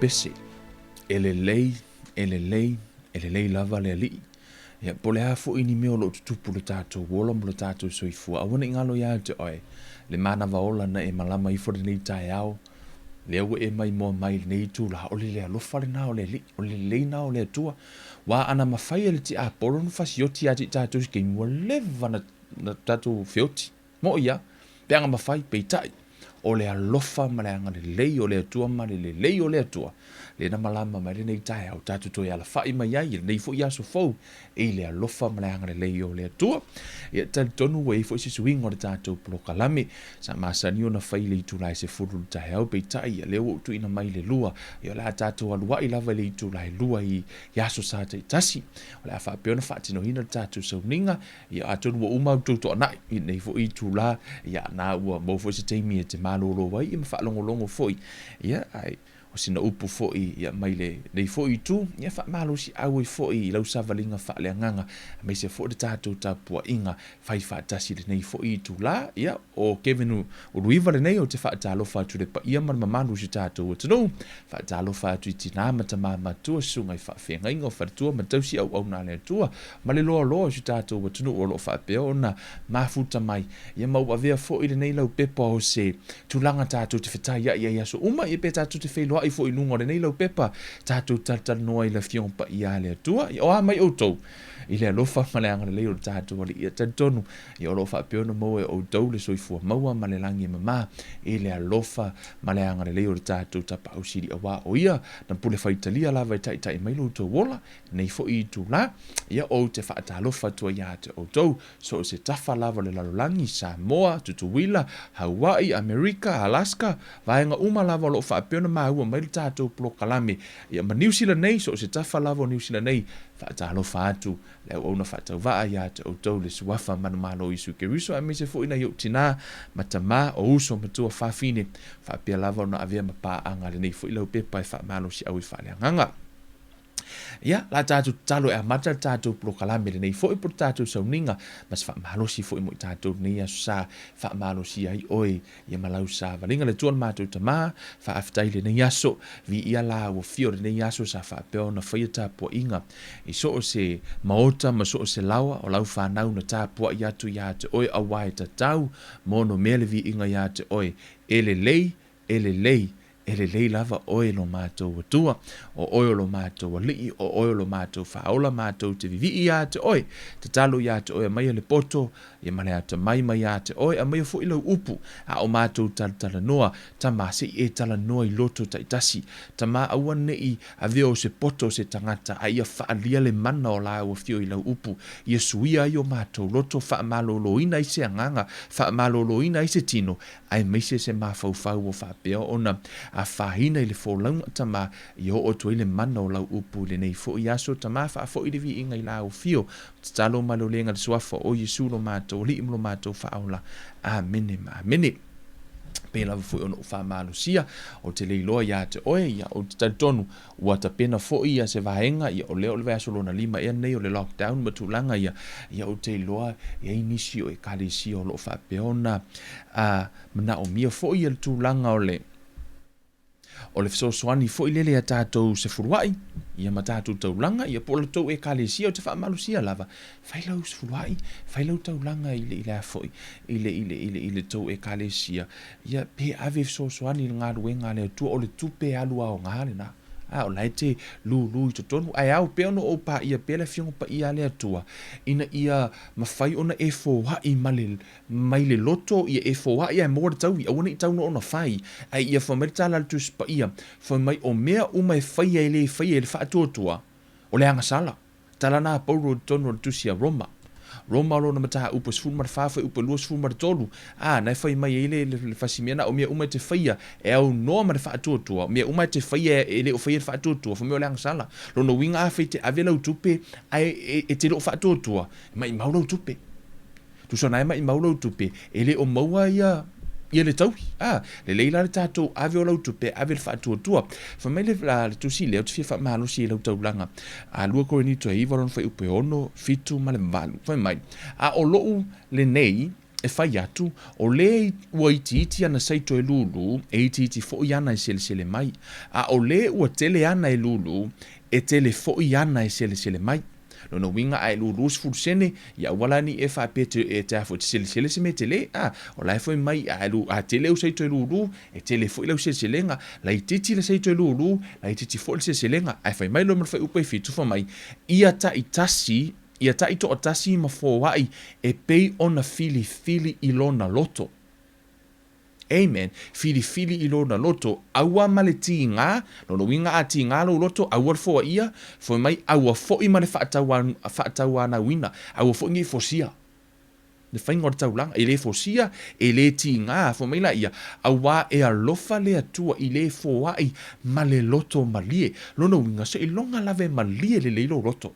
pese. Elelei lava le ali. Ia po le hafo ini meo lo tutupu le tātou wola mo le tātou soifua. Awana ingalo ia te oe. Le mana vaola na e malama i fore nei tae au. Le au e mai mo mai nei tu la o le alofa le nao le li. O le nao le atua. Wa ana mawhai le ti a poro no fasioti ati tātou si kei mua leva na tātou feoti. Mo ia. Peanga mawhai peitai. O le alofa ma le anga le lei o le atua ma le lei o le atua. Le na malama mai le nei tae au tātou toi ala whai mai ai. Le nei fo ia so fau. E le alofa ma le anga le lei o le atua. Ia tal tonu wei fo si suingo le tātou plokalame. Sa masani o na whai le itu lai se furu le tae au peitai. Ia leo tu ina mai le lua. Ia la tātou alua i lava le itu lai lua i yaso sa te tasi. O le a whapeo na whaatino hina le tātou sauninga. Ia atonu wa umau tūto anai. I nei fo itu la. Ia na ua mo fo si teimi e te malolo wai. Ia ma whaalongolongo foi. Ia ai. O sina upu foi ia mai le nei foi tu ia fa malo si au i foi lau savalinga fa le nganga mai se foi de tatou tapua inga fai fa tasi le nei foi tu la ia o Kevin o luiva le nei o te fa talo fa tu le pa ia man mamanu si tatou tu no fa talo fa tu tina mata mama tu sunga fa fenga inga fa tu ma tausi au na le tu ma le lo si tatou tu no o lo fa pe ona mafuta mai ia mau avea foi le nei lau pepa o se tu langa tatou te feta ia so uma i pe tatou te felo i fo inunga le nei lau pepa tātou tal noa i la fion pa i ale atua i oa mai outou i le alofa ma le anga le leo tātou ali i tantonu i alofa peona mo e outou le soifua maua ma le langi mama i le alofa ma le anga le leo tātou tapa au siri awa o ia na pule faitalia lava i tai mai loutou wola nei fo i tu la ia o te whaata alofa tua ia te outou so se tafa lava le lalolangi Samoa, Tutuwila, Hawaii, Amerika, Alaska vaenga uma lava lo wha peona maua mai le tātou plokalame ia ma New Zealand nei so se tafa lava New Zealand nei whaata alofa atu le au na whaatau waa ia te outou le suafa manumalo i suke riso a mise fo ina iok tina matama o uso matua whawhine whapea lava na avea mapa anga le nei fo ilau pepa e whaamalo si au i whaaleanganga. Ia, la tātou talo e amata tātou plokalame le nei fo i por tātou sauninga mas whaamalosi fo i mo i tātou nei aso sa whaamalosi ai oe ia malau sa valinga le tuan mātou tama whaafitai le nei aso vi ia la o fio le nei aso sa whaapeo na whaia tāpua inga i so o se maota ma so o se lawa o lau whanau na tāpua i atu i ate oe awai tatau mono mele vi inga i ate oe ele lei lava oe lo mātou atua, o oe lo mātou alii, o oe lo mātou whaola mātou te vivi i ate oe, te talo i ate oe, mai le poto, i male ate mai ate oe, a mai fu ilau upu, a o mātou tala noa, ta maa se e tala noa i loto ta itasi, ta maa awane i a veo se poto se tangata, a ia whaalia le mana o la o fio ilau upu, ia suia i o mātou loto, wha malolo ina i se anganga, wha malolo ina i se tino, ai meise se maa fau o wha peo ona, a whahina i le fōlaunga tama i o oto i le mana o lau upu le nei fo i aso tama wha fo i le vi inga i la o fio talo malo lenga le suafa o Yesu lo mātou li imlo mātou whaola amene pela fo ono fa malusia o te leiloa ia te oe ia o te tonu ua ta pena fo ia se vaenga ia o leo le vaso lona lima ia nei o le lockdown matulanga ia o te loa ia inisi o e kalisi o lo fa peona mana o mia fo ia le tulanga o le fesoasoani foʻi lele a tatou se fuluaʻi ia ma tatou taulanga ia po o le tou e kalesia o te faamalusia lava failau se fuluaʻi failau taulanga i le a foʻi i le tou e kalesia ia pe ave fesoasoani i le galuega a le atua o le tupe alu aoga lenā o lai te lulu i totonu ai au pe ono o pa ia pele fiongo pa ia le atua ina ia mawhai ona e fōhai mai le loto ia e fōhai ai mōra tau i awana i tau no ona whai ai ia whamere tala le tus pa ia whamai o mea umai whai ai le Faatuatua o le anga sala tala nā pauro tonu o tusia Roma lo na mata upa sfun mar fafa upa luas fun mar tolu na fai mai ele le fasimena o mea uma te faia e au no mar Faatuatua mea uma te faia ele o faia Faatuatua fa me o lang sala lo no winga a fai te avela utupe ai e te lo Faatuatua mai maula utupe tu so nai mai maula utupe ele o maua ia le tau le leila le tatou ave o lautupe ave le Faatuatua fa mai le tusi le te fa malo si le taulanga lua korinito e iva lon fai upe ono fitu ma le malu fa mai o lou le nei e whai atu, o le ua iti ana saito e lulu, e iti fo i ana e sele mai. A o le ua tele ana e lulu, e tele fo i ana e sele mai. Lona winga ai lulu sfulu sene, ia wala ni e whapete e te afo te sele se me tele, o lai foi mai a tele u saito e lulu, e tele fo i lau selenga, la i titi le saito e lulu, la i titi fo i selenga, ai fai mai lo mal fai upa i fitu fa mai, ia ta i to o tasi ma fo wai, e pei ona fili i lona loto. Amen. Fili i lona loto. Aua male ti ngā. Lono winga a ti ngā lo loto. Aua fo ia. Fo mai aua fo i mane whaataua na wina. Aua fo ngi fosia. Ne whainga o taulanga. E le fosia. E le ti ngā. Fo mai la ia. Aua e alofa le atua i le fo wai. Male loto malie. Lono winga se ilonga lave malie le leilo loto.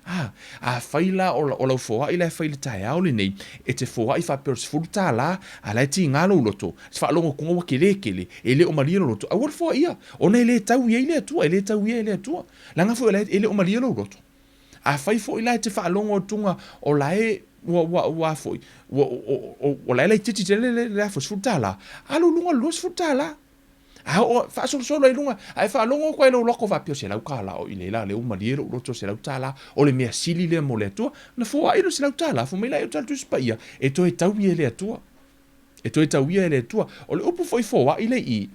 A whaila o lau fōa i lai whaila tae au le nei, e te fōa i whapero se furu tā la, a lai ti ngā lau loto, se whaalongo kunga wa kele, e le o malia lau loto, a wara fōa ia, ona e le tau ia i le atua, langa fōa e le o malia lau loto. A whai fōa i lai te whaalongo tunga o lai, wa fōi, o lai titi te le fōa se furu tā la, a lu lunga lo se furu tā la, o fa solo i lunga ai fa longo ko lo loko va pio se lau kala o ile la le uma liero roto se lau tala o le mea sili le mo le tua na fo ai se lau tala fo me la eu tal tu spaia e to e tau ie le tua o le upu foi fo ile i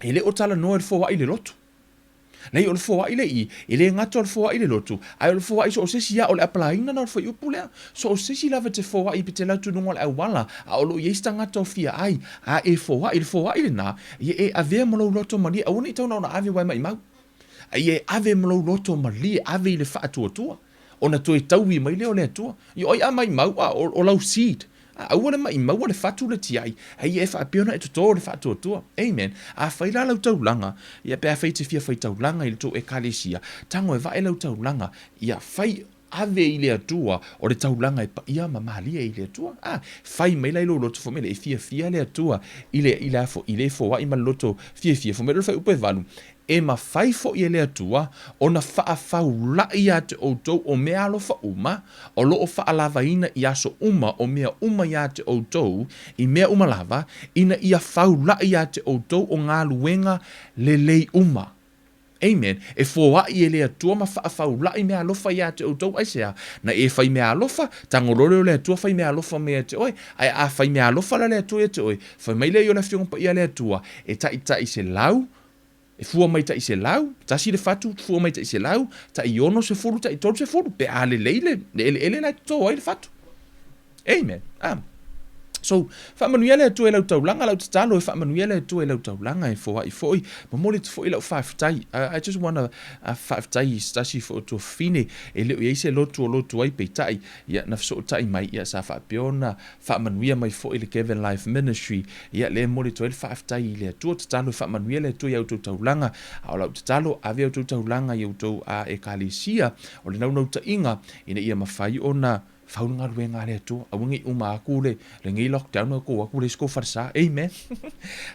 ile o tala no e fo ile loto nei o le fo ile i ile ngato o fo ile loto ai o fo ai so se sia o le aplaina na fo upu le so se si lava te fo ai pite la tu no le wala a o lo yesta ngato fia ai a e fo ile na e ave mo lo loto mali a oni tau na ave wai mai mau ai e ave mo lo loto mali ave le faatuatua ona to e tau i mai le o le tua i oi a mai mau o lau seed Aua mai maua le fatu le tiai. Ai e whaapiona e tuto le fatu atua. Amen. A whaila lau taulanga. Ia pēr whaite fia whai taulanga i le tō e kalesia. Tango e wae lau taulanga. Ia whai ave i le atua o le taulanga e pa ia mamalia i le atua. Whai mai lai lo loto fo mele e fia le atua. I le fo wa i ma loto fia fo mele whai upe valu. E ma whai fo i le atua, o na whaafau lai a te outou o mea alofa uma, o loo whaalavaina i aso uma o mea uma i a te outou, i mea uma lava, ina ia whau lai a te outou o ngā luenga le lei uma. Amen. E fōa i le atua ma whaafau lai mea alofa i a te outou aisea, na e whai mea alofa, tangorore o le atua whai mea alofa mea te oi, ai a whai mea alofa la le atua e te oi, whai mai le i o la whiongpa i a le atua, e tai se lau, e fua mai ta i se lau, tasi le fatu, fua mai ta i se lau, ta i ono se furu, ta i tolu se furu, pe a le leile, ele lai tō ai le fatu. Amen. So, whaamanuia le atua e lau taulanga, lau tatalo e whaamanuia le atua e lau taulanga e fōa i fōi, ma mole te fōi lau whaafitai. I just want to whaafitai stasi fō to fine, e leo eise lotu o lotu ai peitai, ia na fso tai mai, ia sa whaapiona, whaamanuia mai fōi le Kevin Life Ministry, ia le mole to e whaafitai i le atua tatalo e whaamanuia le atua i autou taulanga, au lau tatalo ave autou taulanga i autou a e kalesia, o le nau ta inga, ina ia mawhai o na whaunga ruenga le atua, awangi uma aku le ngi lockdown aku le sko farsa, amen.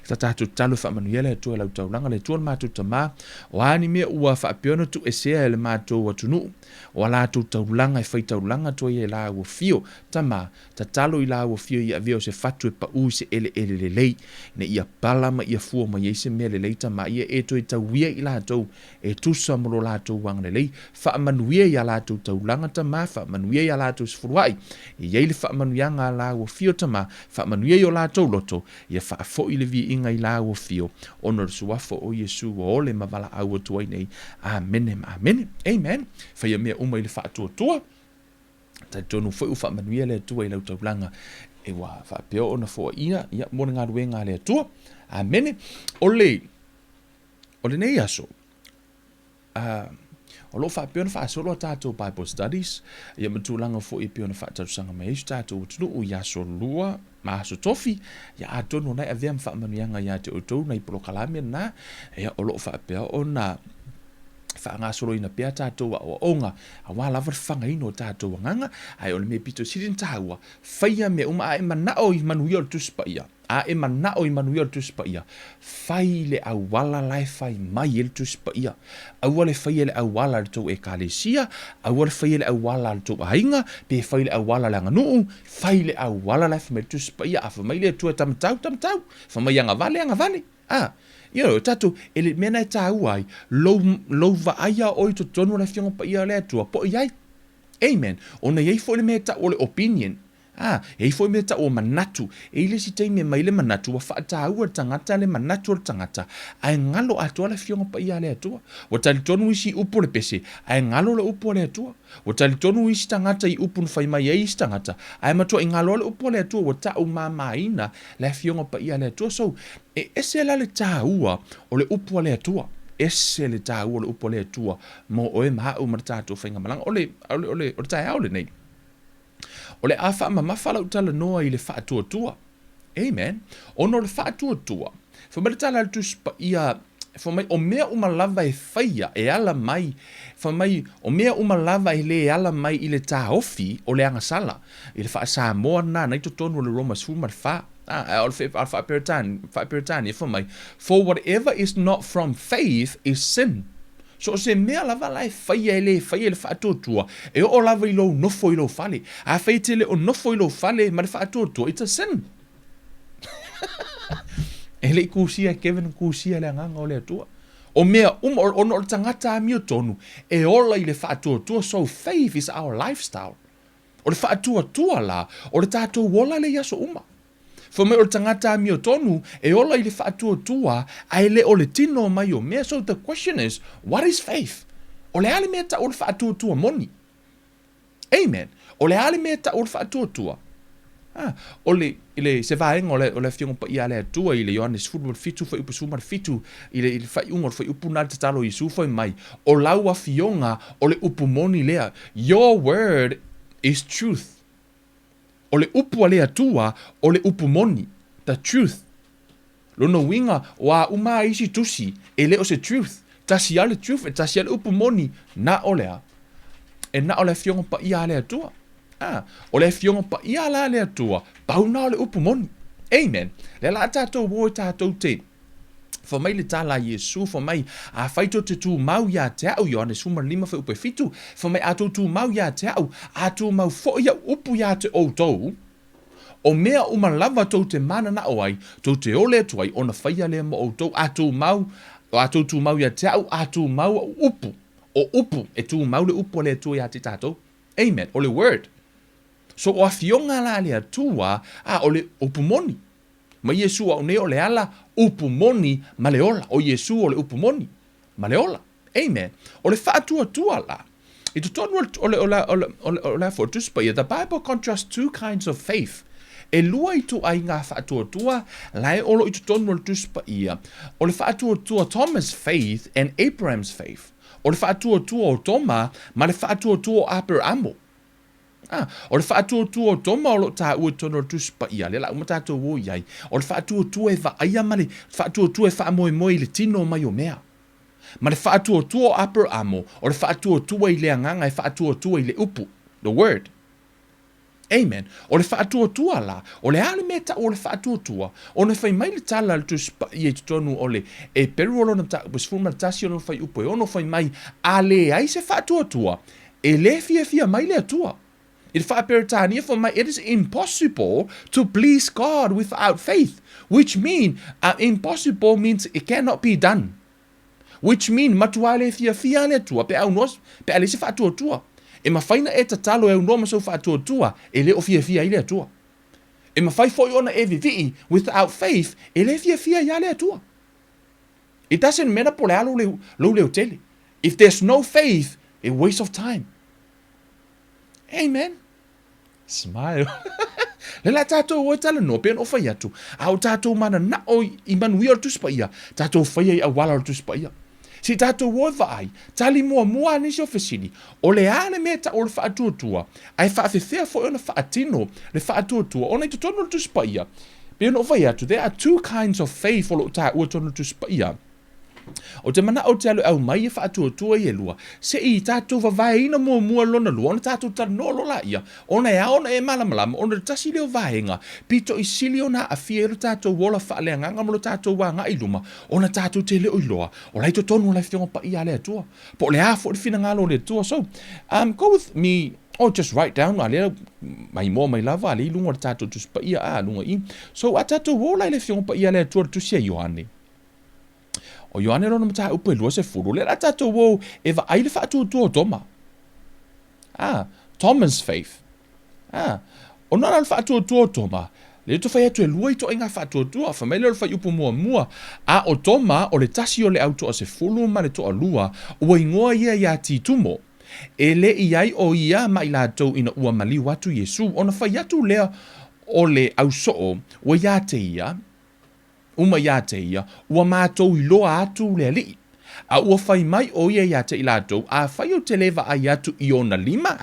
Tata tu talo whaamanuia le atua lau taulanga le tuan mātou tama, o ani mea ua whaapiona tu e sea le mātou atunu, o ala tu taulanga e whai taulanga tu e la ua fio, tama, tatalo i la ua fio i aveo se fatu e pa ui se ele le lei, ne ia palama ia fua ma yeise mea le lei tama, ia e to e tauia i la tau, e tusa molo la tau wang le lei, whaamanuia i la tau taulanga tama, whaamanuia i la tau furuai, i yeile whaamanuia ngā la ua fio tama, whaamanuia i o la tau loto, ia whaafo i le vi inga i la ua fio, ono suafo o Yesu o ole mavala au atuai nei, amen, amen, whaia mea uma i le whaatuatua, tai tonu whai uwha manuia le atua i lau taulanga, e wā whaapeo o na fōa ina, ia mōna ngā ruenga le atua, amen, ole nei aso, o lo whaapeo na whaasolo a tātou Bible Studies, ia matulanga fo i peo na whaatausanga mai eisu tātou utunu o iaso lua, ma aso tofi, ia atono nai avea mwhaamanuianga ia te outou, nei polokalame na, ia o lo whaapeo o na whaanga solo ina pea tātou o onga, a wā lava whanga ino tātou nganga, ai o le me pito sirin tāua, whaia me uma e manao i manuia o tuspa ia, a e manao I manuia le tusi pa ia, fai le awala lai fai mai le tusi pa ia, aua le fai le awala le tau ekalesia, aua le fai le awala le tau ainga, pe fai le awala le anganuu, fai le awala lai fai mai le tusi pa ia, a fai mai le tua tamatau, fai mai anga vale, tatu, ele mena e tā uai, lou vaaya oi to tonu le fionga pa ia le atua, po iai, amen, ona iei fo le mea ta o le opinion, e foi me ta o manatu e ile si tei me mai le manatu wa faata ua tangata le manatu o tangata ai ngalo atua le fionga pa ia le atua wa tali tonu isi upu le pese ai ngalo le upu le atua wa tali tonu isi tangata I upu nfai mai e isi tangata ai matua I ngalo le upu le atua wa ta o mamaina le fionga pa ia le atua so e ese la le ta ua o le upu le atua ese le ta ua le upu le atua mo oe maha o martatu whainga malanga ole tai au le nei o le afa mamafa tala noa I le faatuatua. Amen. Ono le faatuatua. Fa mai tala le tuspa ia fa mai o mea umalava e faia e ala mai fa mai o mea umalava I le ala mai I le taofi o le angasala I le fa Samoa na nai tonu le Romans fuma fa al fa peritani fa mai for whatever is not from faith is sin. So se mea lava lai faia le faatuatua e o lava I lo nofo I lo fale a faitele o nofo I lo fale ma le faatuatua it's a sin. E le kusia Kevin kusia le nganga o le atua o mea o tangata mi o tonu e ola I le faatuatua so faith is our lifestyle o le faatuatua la o le tatou wola le yaso uma for me o tangata mi o tonu e ola I le faatuatua ai le o le tino mai o mea so the question is what is faith o le ale mea ta o le faatuatua moni amen o le ale mea ta o le faatuatua o le se vaenga o le fionga pa ia le atua I le Ioannes football fitu fa upu sumar fitu I le fai unga fa upu na te talo Isu fa mai o laua fionga o le upu moni lea your word is truth o le upu a le atua o le upu moni the truth lono winga wa uma isi tusi e le o se truth tasi ale truth e tasi ale upu moni na olea e na ole fionga pa ia le atua o le fionga pa ia la le atua pau na ole upu moni amen le la tatou wo tatou te fa mai le tala Yesu fa mai a faito te tu mau ya te au Ioannes suma lima fa upe fitu fa mai atou tu mau ya te au atou mau fo ya upu ya te outou o mea uma lava tou te mana na oai tou te ole tuai ona faia le mo outou atou tu mau ya te au atou mau upu o upu e tu mau le upu le tu ya te tatou amen o le word so o afionga la le atua o le upu moni ma Yesu o ne o le ala upu moni maleola o Yesu o le upu moni maleola amen o le faatuatua la I to tonu o le for to spy the Bible contrasts two kinds of faith e lua I tu ai ngā faatuatua lai olo I to tonu o le tuspia o le faatuatua Thomas faith and Abraham's faith o le faatuatua o Toma ma le faatuatua o Eperu o le faatuatua o Toma o lo tā ua tono o tuspia le la umatatou o iai o le faatuatua e vaaia ma le faatuatua e faamoemoe I le tino mai o mea ma le faatuatua o Eperu o le faatuatua I le anganga e faatuatua I le upu the word amen o le faatuatua la o le ale mea ta o le faatuatua o ne fai mai le tala le tuspia I tonu o le Eperu o lona ta pusfuma tasi o no fai upu e ono fai mai a le ai se faatuatua e le fia mai le atua it is impossible to please God without faith, which impossible means it cannot be done. Which matuale fia le tua pe au nos pe ale se faatuatua. E mafaina e tatalo e no maso faatuatua e le o fia ile tua. E mafai foi ona e vivi without faith e le fia ia le tua. It doesn't matter por lo le tele. If there's no faith, a waste of time. Amen. Smile. Le la tatou o tala no pen o fai atu. Au tatou mana na o Immanuel tu spaia. Tatou fai a wala tu spaia. Si tatou o vai, tali mua nisi o fesini. O le ale meta o le faatuatua. Ai faafefea fo ona faatino le faatuatua. Ona I totono tu spaia. Pen o fai atu. There are two kinds of faith o lo ta o tono tu spaia. O te mana o te alu au mai e whaatuatua i e lua. Se I tātou wawaiina mua lona lua, ona tātou tanolo la ia. Ona e aona e malamalama, ona tasi leo vaenga. Pito I sili ona a fiero tātou wola whaalea nganga molo tātou wanga I luma. Ona tātou te leo I loa. O laito tonu lai whiongo pa I ale atua. Po le hafo I whina ngalo le tua. So, go with me. Or just write down ale mai mo mai lava ale lunga tātou tus pa ia a lunga I. So, a tātou wola le whiongo pa I ale atua tusia Ioane. O Ioane rona mata upo lua se furu. Le la tātou wou e va aile whaatuatua o toma. Thomas faith. O nana le whaatuatua o toma. Le to whai atu e lua I to inga whaatuatua. Whamele le whai upo mua. A o toma o le tasi o le auto o se fulu ma le to a lua. Ua ingoa ia titumo. E le iai o ia ma I lātou ina ua mali watu Yesu. Ona whai atu lea o le au soo. Ua ia te ia. Uma ia te ia, ua mātou I loa atu le ali. A ua whai mai o ia te I lātou, a whai o te lewa ai atu I ona lima,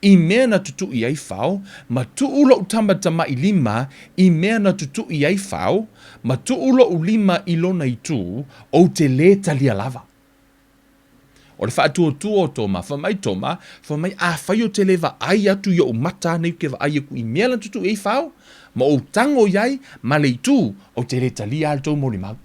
I mea na tutu I ai whao, ma tuulo utamatama I lima, I mea na tutu I ai whao, ma tuulo u lima I lona I tū, o te le talia lava. O le whaatuatua o toma, whamai a whai o te lewa ai atu I o mata nei ke wa ai aku I mea na tutu I ai whao, ma o tango iai, ma le itu, o te reta li altou mo le mau.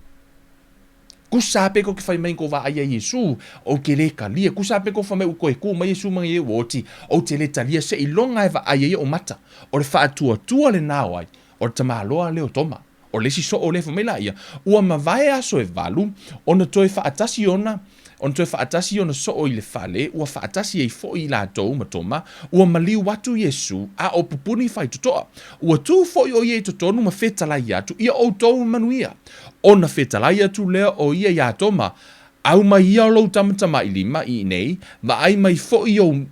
Kusape ko ke whai mai ko wa aia Yesu, o ke reka lia. Kusape ko whamai uko e ku mai Yesu mangi e woti, o te reta lia se I longa e wa aia o mata. O le whaatuatua le nao ai, o le tamaloa le o toma. O le si so o le whamai la ia. Ua ma vae aso e valu, ona toi whaatasi ona, on te whaatasi ona so o I le whale, ua whaatasi e fo I lātou matoma, ua maliu watu Yesu, a o pupuni whai tutoa. Ua tū fo I o ie tutonu ma whetalai atu, ia o tau manuia. Ona whetalai atu lea o ia ia toma, au mai ia o lau tamatama I lima I nei, ma ai mai fo I o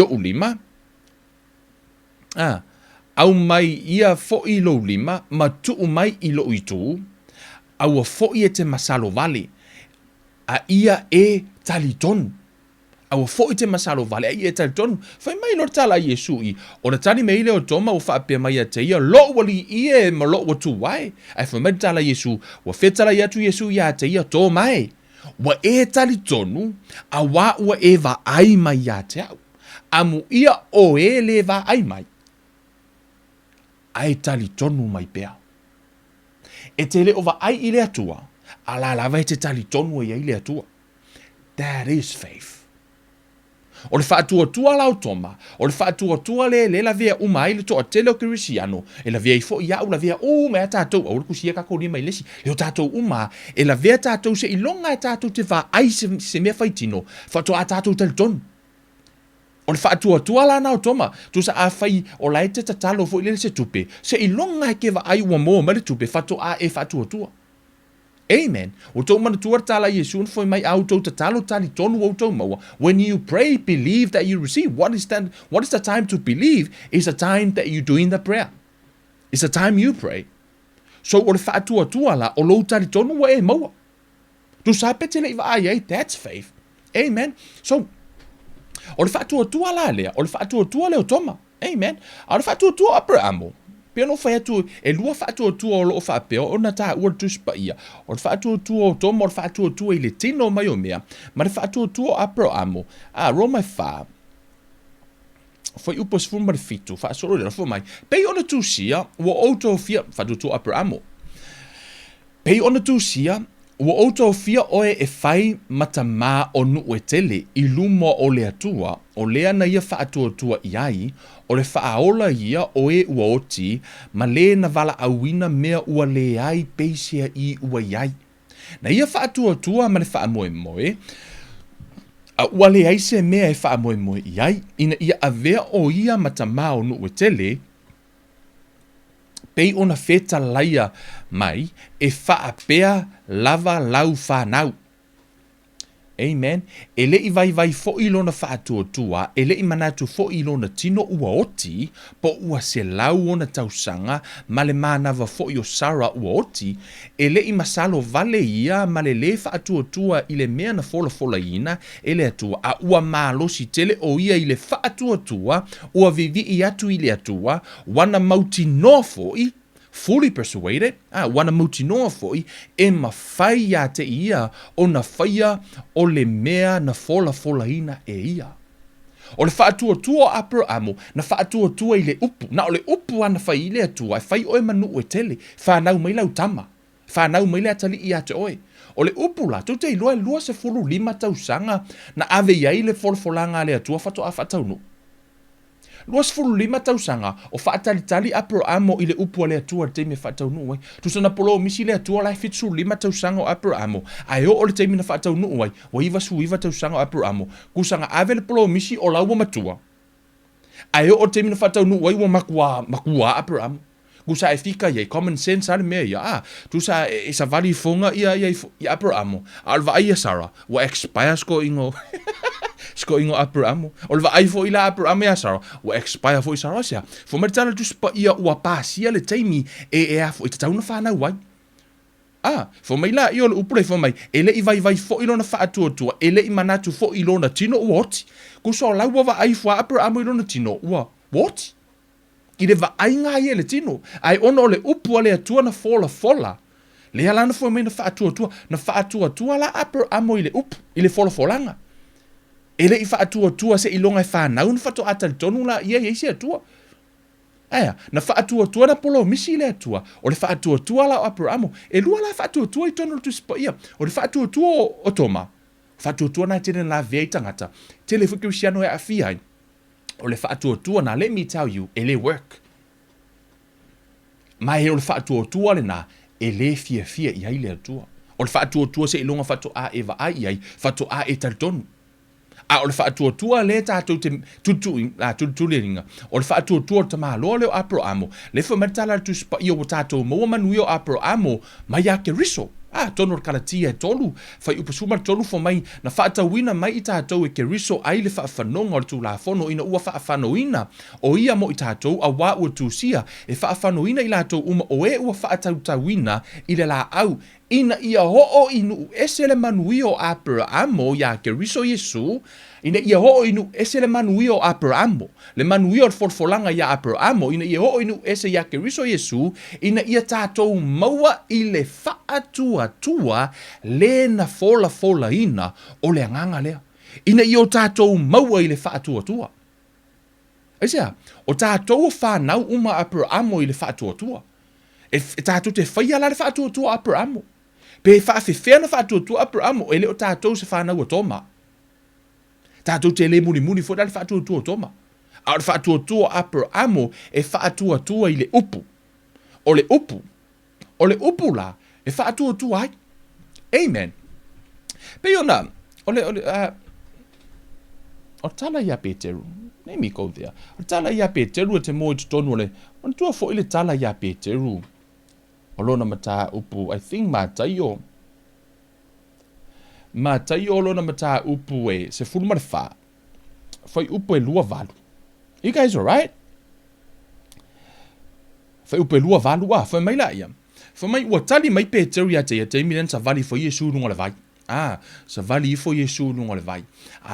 ulima, au mai ia fo I lo lima, ma tuu mai I lo I tū, au a fo'i e te masalo vale, a ia e talitonu. Au a fo'i te masalo vale, a ia e talitonu. Whai mai lor tala Yesu I, o na tani meile o toma o whaapea mai a te ia, lo wali ia ma lo watu wai. Ai whai mai tala Yesu, wa whetala I atu Yesu ia te ia tō mai. Wa e talitonu, a wa ua e va ai mai ia te au. Amu ia o e le va ai mai. Ai talitonu mai pea. E te le o va ai I le atua, a la lava e te talitonu e I le atua. That is faith. O le whaatuatua lau toma, o le whaatuatua le la vea umai le toa tele o kirisiano, e la vea I fo iau, la vea mea tātou, au kusia kako ni mai lesi, leo tātou uma, e la vea tātou se ilonga e tātou te va ai se mea whaitino, whaatoa a tātou talitonu. O le whaatuatua la nao toma, tu sa a whai o lai te tatalo fo ile se tupe, se ilonga e ke va ai ua moa mare tupe, whaatoa e whaatuatua. Amen. O tau mana tuar tala Yesu un foi mai au tau tatalo tali tonu o tau maua. When you pray, believe that you receive. What is the time to believe? Is the time that you doing the prayer. It's the time you pray. So o le whaatuatua la, o lo tali tonu wa e maua. Tu sa petele I va ai, that's faith. Amen. So, o le whaatuatua la lea, o le whaatuatua leo toma. Amen. O le whaatuatua Abrahamo. Pea no whai atu, e lua whaatuatua o loo whaapea, o na tā ua tuspa ia. O le whaatuatua o toma, o le whaatuatua I le tino mai o mea. Ma le whaatuatua o Abrahamo. Roma wha. Whai upos fuma le fitu, whaasoro le rafo mai. Pei ona tūsia, ua outo fia, whaatuatua Abrahamo. Pei ona tūsia, ua outo fia oe e whai matamā o nuu e tele I lumo o le atua, o lea na ia whaatuatua iai, o le whaaola ia o e ua oti, ma le na wala awina mea ua le ai peisia I ua iai. Na ia whaatuatua ma le faamoemoe, a ua le ai se mea e faamoemoe iai, ina ia avea o ia matamā o nuu e tele, pei ona feta laia mai e whaapea lava lau whanau. Amen. E le I vai fo I lona whaatuatua, e le I manatu fo I lona tino ua oti, po ua se lau ona tausanga, ma le manava fo I o Sara ua oti, e le I masalo vale ia, ma le whaatuatua I le mea na fola ina, e le atua, a ua malosi tele o ia I le whaatuatua, ua vivi I atu I le atua, wana mautinoa fo I, fully persuaded, wana mautinoa foi, e mawhai ia te ia, o na whaia o le mea na fola ina e ia. O le faatuatua o Aperamo, na faatuatua i le upu, na o le upu ana whai i le atua, e whai oe manu e tele, whanau mai lau tama, whanau mai le atali i ate oe. O le upu la, tau te iloa e lua se fulu lima tausanga, na ave iai le folfolanga le atua fato a fataunu. Lua se fulu lima tausanga, o faatalitali Aperamo i le upu a le atua le teimi fataunu, tu sana polo misi le atua lai fitsu lima tausanga o Aperamo, ai o le teimi na fataunu, wa iwa suiva tausanga o Aperamo, kusanga ave le polo misi o lau matua. Ai o le teimi na fataunu, wa makua Aperamo. Kusa e fika ia, common sense ale mea ia, tu sa e sa vali fonga ia Aperamo, alva ia Sara, wa expire sko ingo, sko ingo Aperamo, alva ai fo ila Aperamo ia Sara, wa expire fo i Sara sia, fo maritana tu spa ia ua pasia le taimi e fo i tatauna whanau wai. Fo mai la i o le upule fo mai, ele i vai fo ilo na faatuatua, ele i manatu fo ilo na tino uoti, kusa o lau wa ai fo Aperamo ilo na tino ua, what? I le vaaiga ia le tino ai ona o le upu a le atua na fola le alana foi mai na faatuatua la Aperamo i le upu i le folafolaga e leʻi faatuatua se iloga e fanau na fatoʻa talitonu la ia iai se atua aia na faatuatua na polomisi i le atua o le faatuatua la o Aperamo e lua la faatuatua i tonu le tusipaia o le faatuatua o toma faatuatua na tele na lavea i tagata tele foi kristiano e afia ai o le faatuatua na let me tell you ele work mai o le faatuatua le na ele fia i ai le atua o le faatuatua se ilonga fatoa e vaai ai fatoa e talitonu o le faatuatua le tatou te tutulinga o le faatuatua o tamāloa le o Aperamo le faamatala le tusipaʻi o tatou maua manui o Aperamo mai a keriso tono le kalatia e tolu fai upasuma le tolu fo mai na faatauina mai i tatou e keriso ai le faafanoga o le tulafono ina ua faafanoina o ia mo i tatou auā ua tusia e faafanoina i latou uma o e ua faatautauina i le laau ina ia hoʻo i nuu ese le manui o Aperamo ia keriso Iesu ina ia hoʻo i nuu ese le manui o Aperamo le manui o le folafolaga ia Aperamo ina ia hoʻo i nuu ese ia keriso Iesu ina ia tatou maua i le faatuatua le na folafolaina o le agaga lea ina ia o tatou maua i le faatuatua aisea o tatou fanau uma Aperamo i le faatuatua e tatou te faia la le faatuatua Aperamo pe faafefea na faatuatua Aperamo e le o tatou se fanau o toma tatou te le muni foi le faatuatua o toma a le faatuatua Aperamo e faatuatua i le upu o le upu la e faatuatua ai amen pe ona o tala ia Peteru let me go there o tala ia Peteru te mo te tonu le on tua fo ile tala ia Peteru o lona mata upu I think matai o lona mata upu e se fulma le fa foi upu e lua valu you guys alright foi upu e lua valu foi mai la ia foi mai ua tali mai Peteru ia te milen sa vali foi Iesu lunga le vai sa vali foi Iesu lunga le vai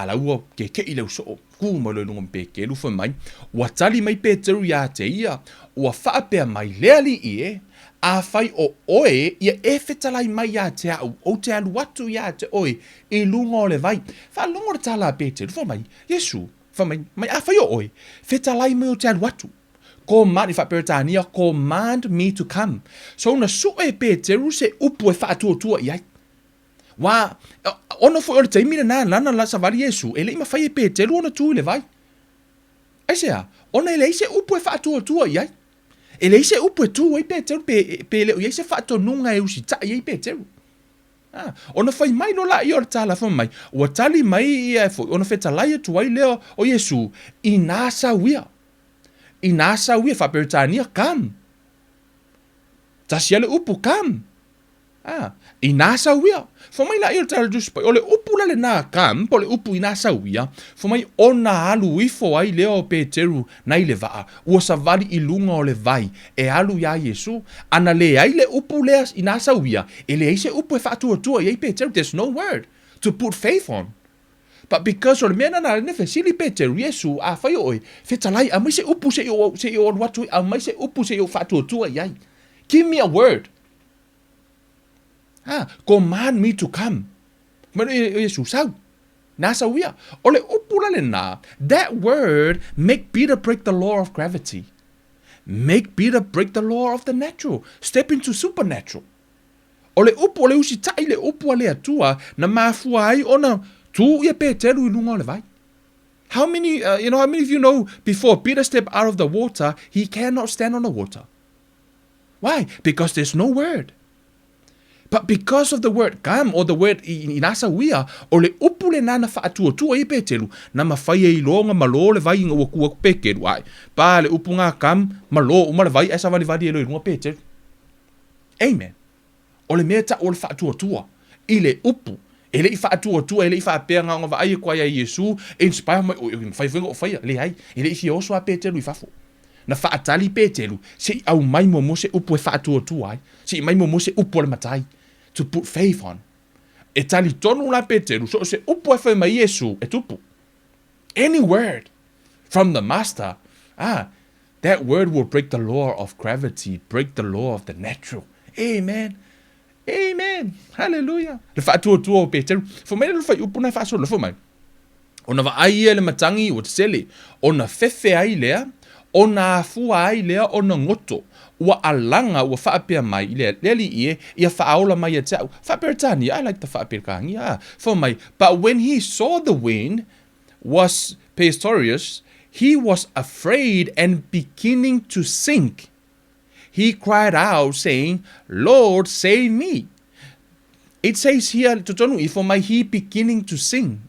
la ua ke i le so ku mo le lunga pe ke lu foi mai ua tali mai Peteru ia te ia ua faapea mai leali i a fai o oe ia e fetalai mai ia te au o te alu atu ia te oe i lunga o le vai fa lunga le tala Peteru fa mai Iesu fa mai a fai o oe fetalai mai o te alu atu command fa peritania command me to come so na su e Peteru se upu e faatuatua ia wa ona foi o le taimi na lana la savali Iesu ele ma fai e Peteru ona tu le vai aisea ona ele se upu e faatuatua ia ele se upu e tu e Peteru pe le ia se faatonunga e usi ta ia Peteru ona fai mai no la i o tala fa mai o tali mai ia foi ona fetalai tu ai leo o Iesu inasa wia fa peritania kam tasiale upu kam inasa wia fa mai la i o tala dus pa ole upu la le na kam po le upu inasa wia fa mai ona alu ifo ai leo Peteru nai le va o savali i lunga o le vai e alu ya Iesu ana le ai le upu le inasa wia ele ai se upu e faatuatua ia Peteru there's no word to put faith on but because o le mea na ne fesili Peteru Iesu a fai oi fetalai a mai se upu se o watu a mai se upu se o faatuatua iai Give me a word. Command me to come. Mana Yesu sau. Nasa wia. Ole upula le na. That word make Peter break the law of gravity. Make Peter break the law of the natural. Step into supernatural. Ole upu ole usi tai le upu ale atua na mafua ai ona tu ia Peteru I lunga le vai. How many of you know before Peter stepped out of the water, he cannot stand on the water? Why? Because there's no word. But because of the word come, or the word inasa wia, o le upu le nana faatuatua I Peteru, na mawhai e ilonga malo le vai inga wakua pekeru ai. Pa le upu ngā kam, malo uma le vai esa vali e lo ilunga Peteru. Amen. O le mea ta o le faatuatua, I le upu, e le I faatuatua, e le I faapea ngā ngā vai e kwa ia Yesu, e inspire mai, o whai whenga o whai, le ai, e le I fioso a Peteru I fafo. Na faatali Peteru, se au mai mo se upu e faatuatua ai, se mai mo se upu le matai. To put faith on. E tali tonu la Peteru, so se upu e whai mai Yesu, e tupu. Any word from the master, that word will break the law of gravity, break the law of the natural. Amen. Amen. Hallelujah. Le faatuatua o Peteru, fo mai le whai upu na whaaso le fo mai. Ona wa ai le matangi o te sele, ona fefe ai lea, ona afua ai lea, ona ngoto, ua alanga ua whaapea mai lea li ia whaaola mai a tau. Whaperetani, I like the whaperekangi, for mai. But when he saw the wind was pestorious, he was afraid and beginning to sink. He cried out, saying, Lord, save me. It says here, for my he beginning to sink.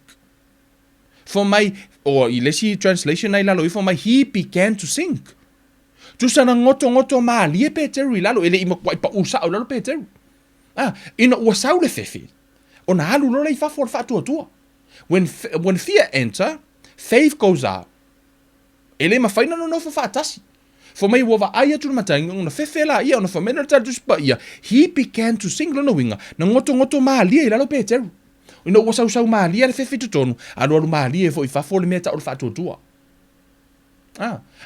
For my, or ilesi translation ai lalo, for my he began to sink. Tu sana ngoto ma lie Peteru I lalo, ele ima kwai pa usao lalo Peteru. Ina uasau le fefe. Ona halu lola I fafo le faatuatua. When fear enter, faith goes out. Ele ma faina no fa fatasi. For mai wa ai atu matangi ona fefe la ia ona fa mena tatu spa ia. He began to sing lona winga. Na ngoto ma lie lalo Peteru. Ina uasau ma lie le fefe tutonu. Alu ma lie fo I fafo le meta o le faatuatua.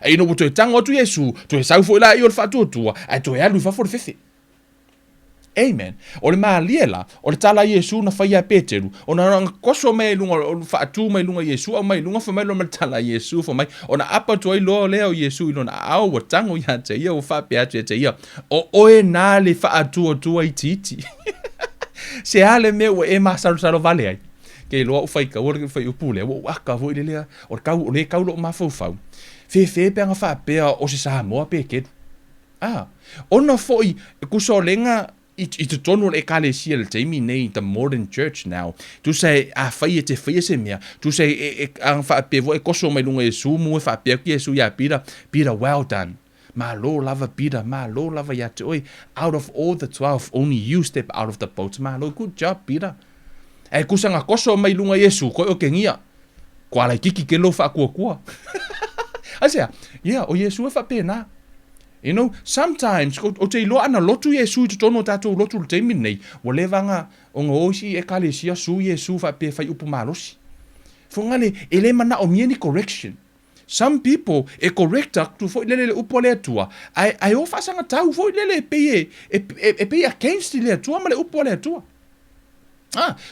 Ina wo to tanga tu Yesu, to sau fo la I o le faatuatua, ai to alu fa fo le fefe. Amen. O le maaliela, o le tala Yesu na whaia Peteru, o na koso mai lunga, o whaatu mai lunga Yesu, au mai lunga wha mai lo tala Yesu, wha mai, o na apa tu ai loa leo Yesu, ino na au wa tango ia te ia, o whape atu te ia, o oe nā le whaatu I titi. Se ale me o e masaro vale ai. Ke loa u whaika, o le whai upule, o waka vo I lelea, o le kau lo mafau. Fe peanga whapea o se Samoa pekeru. Ona foi, kuso lenga, I te tonu le ekalesia le teimi nei the modern church now. Tu say whai te whai se mea. Tu say ang whape vo e koso mai lunga Yesu mu e whape ki Yesu ia Peter. Peter, well done. Ma lo lava Peter, ma lo lava ya te oi. Out of all the 12, only you step out of the boat. Ma lo, good job Peter. E kusanga koso mai lunga Yesu, koe o kengia. Kwa lai kiki ke lo whaakua. Asea, o Yesu e whape na. You know, sometimes, o te iloa ana lotu Yesu I te tono tatou lotu le teimi nei, wa levanga o ngā oisi e kalesia su Yesu whape whai upu malosi. Fongale, e le mana o mieni correction. Some people e correcta tu fo lele upu le atua. Ai o whasanga tau fo lele e pei against le atua ma le upu le atua.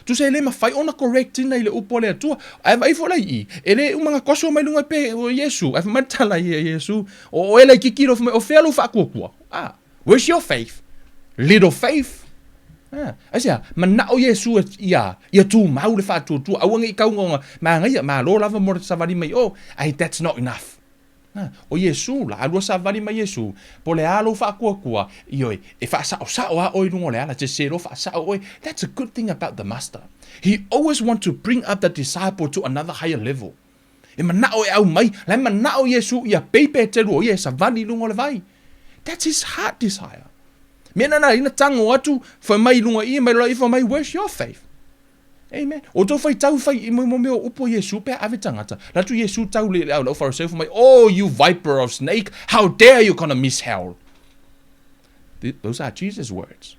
Tu se le ma fai ona correcting na ile upo le atua. Ai vai fo lai ele umanga koso mai lunga pe o Yesu. Ai matala Yesu. O ele kikiro o felo fa kokua. Where's your faith? Little faith. Asia, mana o Yesu ia tu mau le fa tu awangi I kaunga ma ngai ma lo lava mo savali mai that's not enough. O Yesu la alua savali mai Yesu po le alo fa kua ioi e fa sa o oi lungo le ala te se ro fa sa oi. That's a good thing about the master. He always want to bring up the disciple to another higher level. E mana o au mai la mana o Yesu ia pepe te ro ia savali lungo le vai. That's his heart desire. Mena na ina tango atu fa mai lungo I mai lo I fa mai, where's your faith? Amen. O to fai tau fai mo meo upo Yesu pe ave tangata. La tu Yesu tau le au for yourself mai. Oh, you viper of snake, how dare you gonna miss hell? Those are Jesus' words.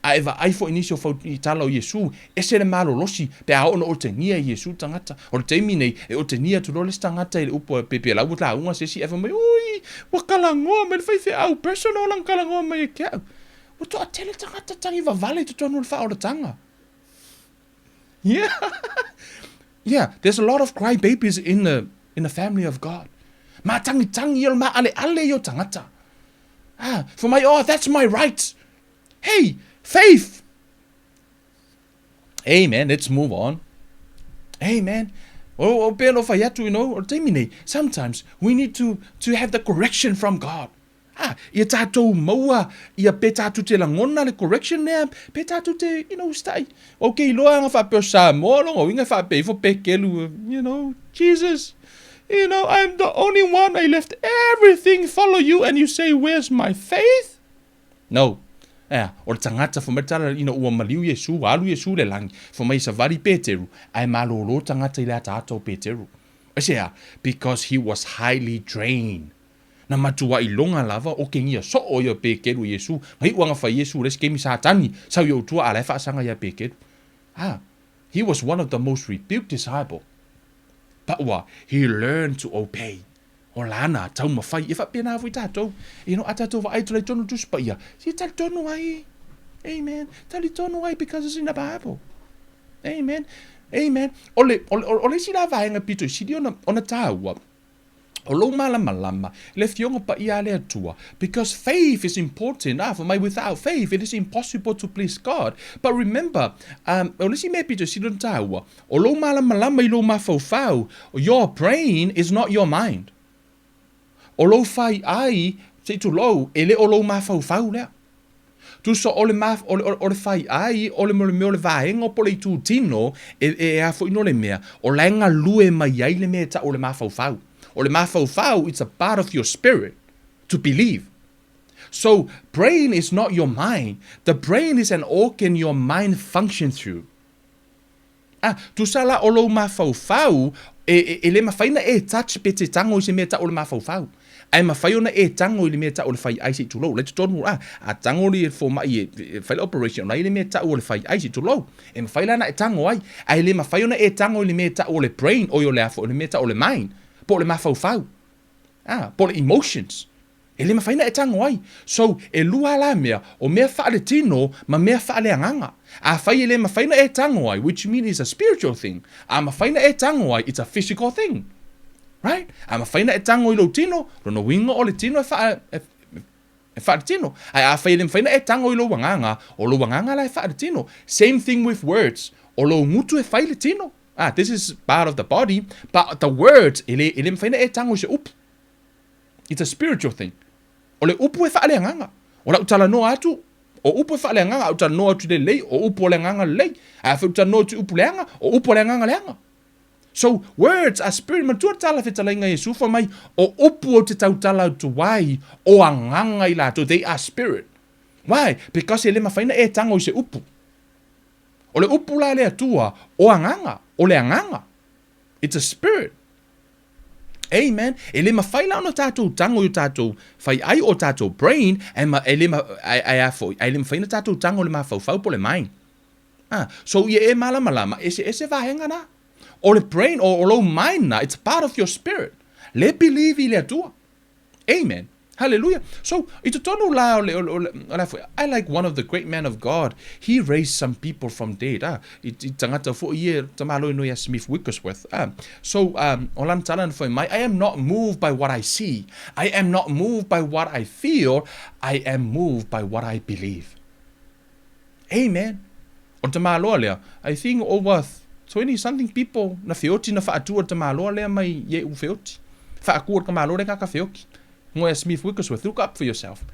Aiva ai fo inisio fo I tala o Yesu, e se le malo losi pe a ono o te nia Yesu tangata. O te imi nei e o te nia tu loles tangata e upo pepe la uta unga se si eva mai. Ui, Wa kalangoa me whai au personal lang kalangoa mai ke au. Wa to a tele tangata tangi wa vale to tonu wha o tanga. Yeah. Yeah, there's a lot of cry babies in the family of God. Ma tangi il ma ale yo tangata. For my, that's my right. Hey, faith. Amen. Let's move on. Amen. Sometimes we need to have the correction from God. Ia tātou maua, ia pe tātou te langona le correction nea, pe tātou te, stai. Okay, loa anga whapeo sa moa longa, winga whapeo fo pe kelu, Jesus, I'm the only one, I left everything, follow you, and you say, where's my faith? No. O le tangata fo metala, ua maliu Yesu, alu Yesu le langi, fo mai sa vari Peteru, ai malolo tangata ila tātou Peteru. Because he was highly drained. Na matua I longa lava o ke ngia so o yo pe keru Yesu ngai wanga fa Yesu res ke mi satani sa yo tua ala fa sanga ya pe keru. He was one of the most rebuked disciple, but he learned to obey. O lana tau ma fai ifa pena fu tato atato va ai tole tonu tu spaia si tal tonu ai. Amen. Tali tonu ai because it's in the Bible. Amen. Ole si la va nga pito si ona taua. O lo malama le fionga pa ia le atua, because faith is important. For my without faith it is impossible to please God. But remember, o le si me pito si don taua, o lo malama I lo mafau, your brain is not your mind. O lo fai ai se tu lo ele o lo mafau le. Tu so ole fai ai ole mo le vaenga po le tu tino e a fo ino le mea o lenga lue mai ai le mea ta ole mafau. O le mafau, it's a part of your spirit to believe. So, brain is not your mind. The brain is an organ your mind functions through. Tu sala o lo mafau, e le mafaina e touch pe te tango I se mea ta o le mafau. Ai mafaiona e tango I le mea ta o le fai ai se tu lo. Let's tonu a tango li for mai e fai operation lai le mea ta o le fai ai se tu lo. E mafaila na e tango ai. Ai le mafaiona e tango I le mea ta o le brain o yo le afo le mea ta o le mind. Po le mafau, po le emotions. E le mafaina e tango ai. So, e lua la mea, o mea whaale tino, ma mea whaale anganga. A whai e le mafaina e tango ai, which means it's a spiritual thing. A mafaina e tango ai, it's a physical thing. Right? A mafaina e tango I lo tino, rono wingo o le tino e whaale tino. A whai le mafaina e tango I lo wanganga, o lo wanganga la e whaale tino. Same thing with words. O lo ngutu e whai le tino. This is part of the body, but the words, ele mfaina e tango se up. It's a spiritual thing. O le upu e whaale anganga. O la utala no atu, o upu e whaale anganga, utala no atu le lei, o upu o le anganga le lei. A wha utala no atu upu le anga, o upu o le anganga le anga. So, words are spirit. Matua tala whetala inga Yesu fa mai, o upu o te tautala tu wai, o anganga I lato, they are spirit. Why? Because ele mawhaina e tango I se upu. O le upu la le atua, o anganga. O le anganga. It's a spirit. Amen. E le mawhaila ono tātou tango I tātou whai ai o tātou brain, e le mawhaina tātou tango le mawhau po le mai. So e malama, ese vahenga na. O le brain, o lo mind na, it's part of your spirit. Le believe I le atua. Amen. Hallelujah. So, I like one of the great men of God. He raised some people from dead. Tangata for a year, tamalo no ya Smith Wickersworth. So, Olan talan for my, I am not moved by what I see. I am not moved by what I feel. I am moved by what I believe. Amen. On tamalo lea, I think over 20 something people na feoti na Faatuatua tamalo lea mai ye u feoti. Faakua kamalo le kaka feoki. Ngoya Smith Wickersworth, look up for yourself.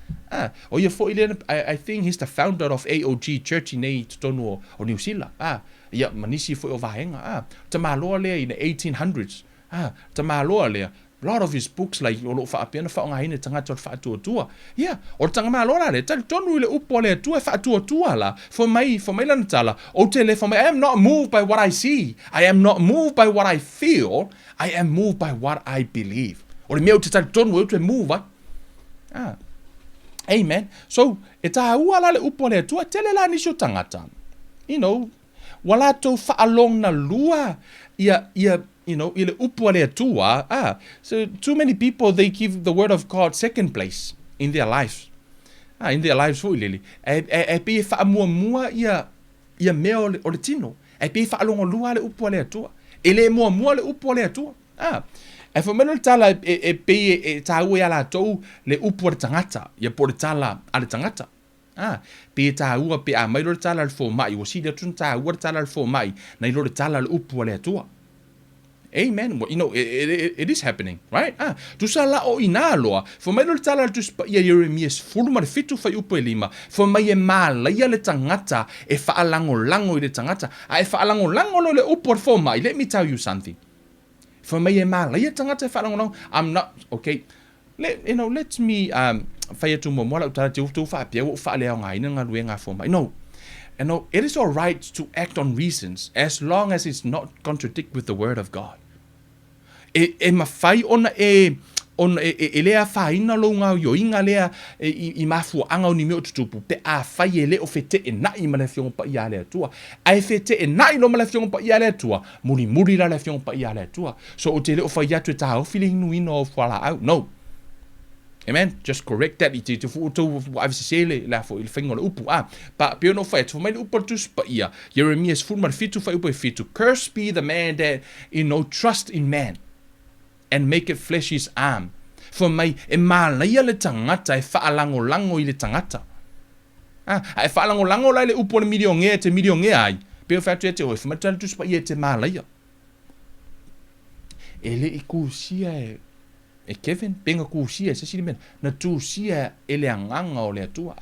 O ia fo I think he's the founder of AOG Church in Totono o New Zealand. Ia manisi fo o vahenga. Tamaloa lea in the 1800s. Tamaloa lea. A lot of his books like o lo faapena fa nga hine tangata o Faatuatua. Yeah, o tangamaloa le tal tonu le upo le tua Faatuatua la. For my lan tala. O te le for me I am not moved by what I see. I am not moved by what I feel. I am moved by what I believe. O le mea te tali tonu e te move ai. Amen. So, e taha ua la le upo le atua, tele la nisio tangata. Wala tau whaalong na lua, ia i le upu le atua, so too many people, they give the word of God second place in their lives. In their lives fo ilili. E pe faamoemoe ia mea o le tino. E pe faalogolua le upu le atua. E le moemoe le upu le atua. E fo mena le tala e pe e tāua ia lātou le upu le tangata. Ia po le tala a le tangata. Pe tāua pe a mai lo le tala le fo mai. O si le tun tāua le tala le fo mai. Na ilo le tala le upu le atua. Amen. Well, it is happening, right? Tu sa la o ina loa. Fo mai lo tala tu spa ia Jeremias fulu ma fitu fai upo lima. Fo mai e mala ia le tangata e faalango i le tangata. E faalango lo le upo fo mai. Let me tell you something. Fo mai e mala ia tangata e faalango. I'm not okay. Let me fai atu mo mola utala tu fa pia o fa le nga ina nga luenga fo mai. No. It is all right to act on reasons as long as it's not contradict with the word of God. E mawhai ona e lea whaina lo ngau yo inga lea i mafua anga o ni meo tutupu pe a whai e leo fete e nai ma le fionga pa ia lea tua. Ai fete e nai lo ma le fionga pa ia lea tua. Muri la le fionga pa ia lea tua. So o te leo whai atu e taha o fili hinu ino o whala au. No. Amen. Just correct that. Te fu to avise la fo il fingo le upu pa pe no fa to mai upu tu spa ia. Jeremias fu mar fitu fa upu fitu. Curse be the man that trust in man and make it flesh his arm. For mai e mala ia le tangata e faalango i le tangata. E faalango la le upu le milionge te milionge ai. Pe fa te o fa matal tu spa ia te mala ia. Ele ikusia e Kevin, penga kusia, se sili men, na tu sia ele anganga o le atua.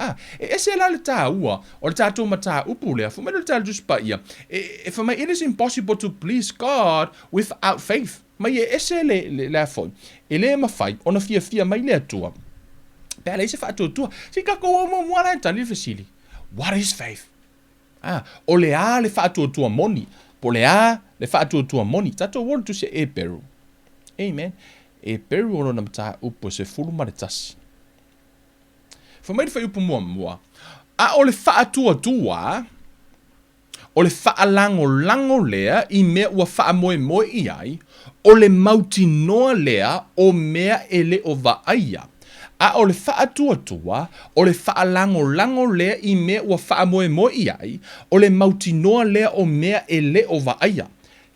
Se la le tā ua, o le tātou ma tā upu lea, for me le tā just pa ia. For me, it is impossible to please God without faith. Mai se le foi. Ele ma fai, ona fia mai le atua. Pea le se faatuatua, si kako o mo la tani fasili. What is faith? O le le faatuatua Moni, po le faatuatua Moni, tātou wolu tu se Eperu. Amen. Eperu ono na mata upo se fulu ma le tasi. Fa mai fai upo mua. O le faatuatua, o le faalango lea i mea ua faamoemoe i ai, o le mautinoa lea o mea ele o vaaia. O le faatuatua, o le faalango lea i mea ua faamoemoe i ai, o le mautinoa lea o mea ele o vaaia.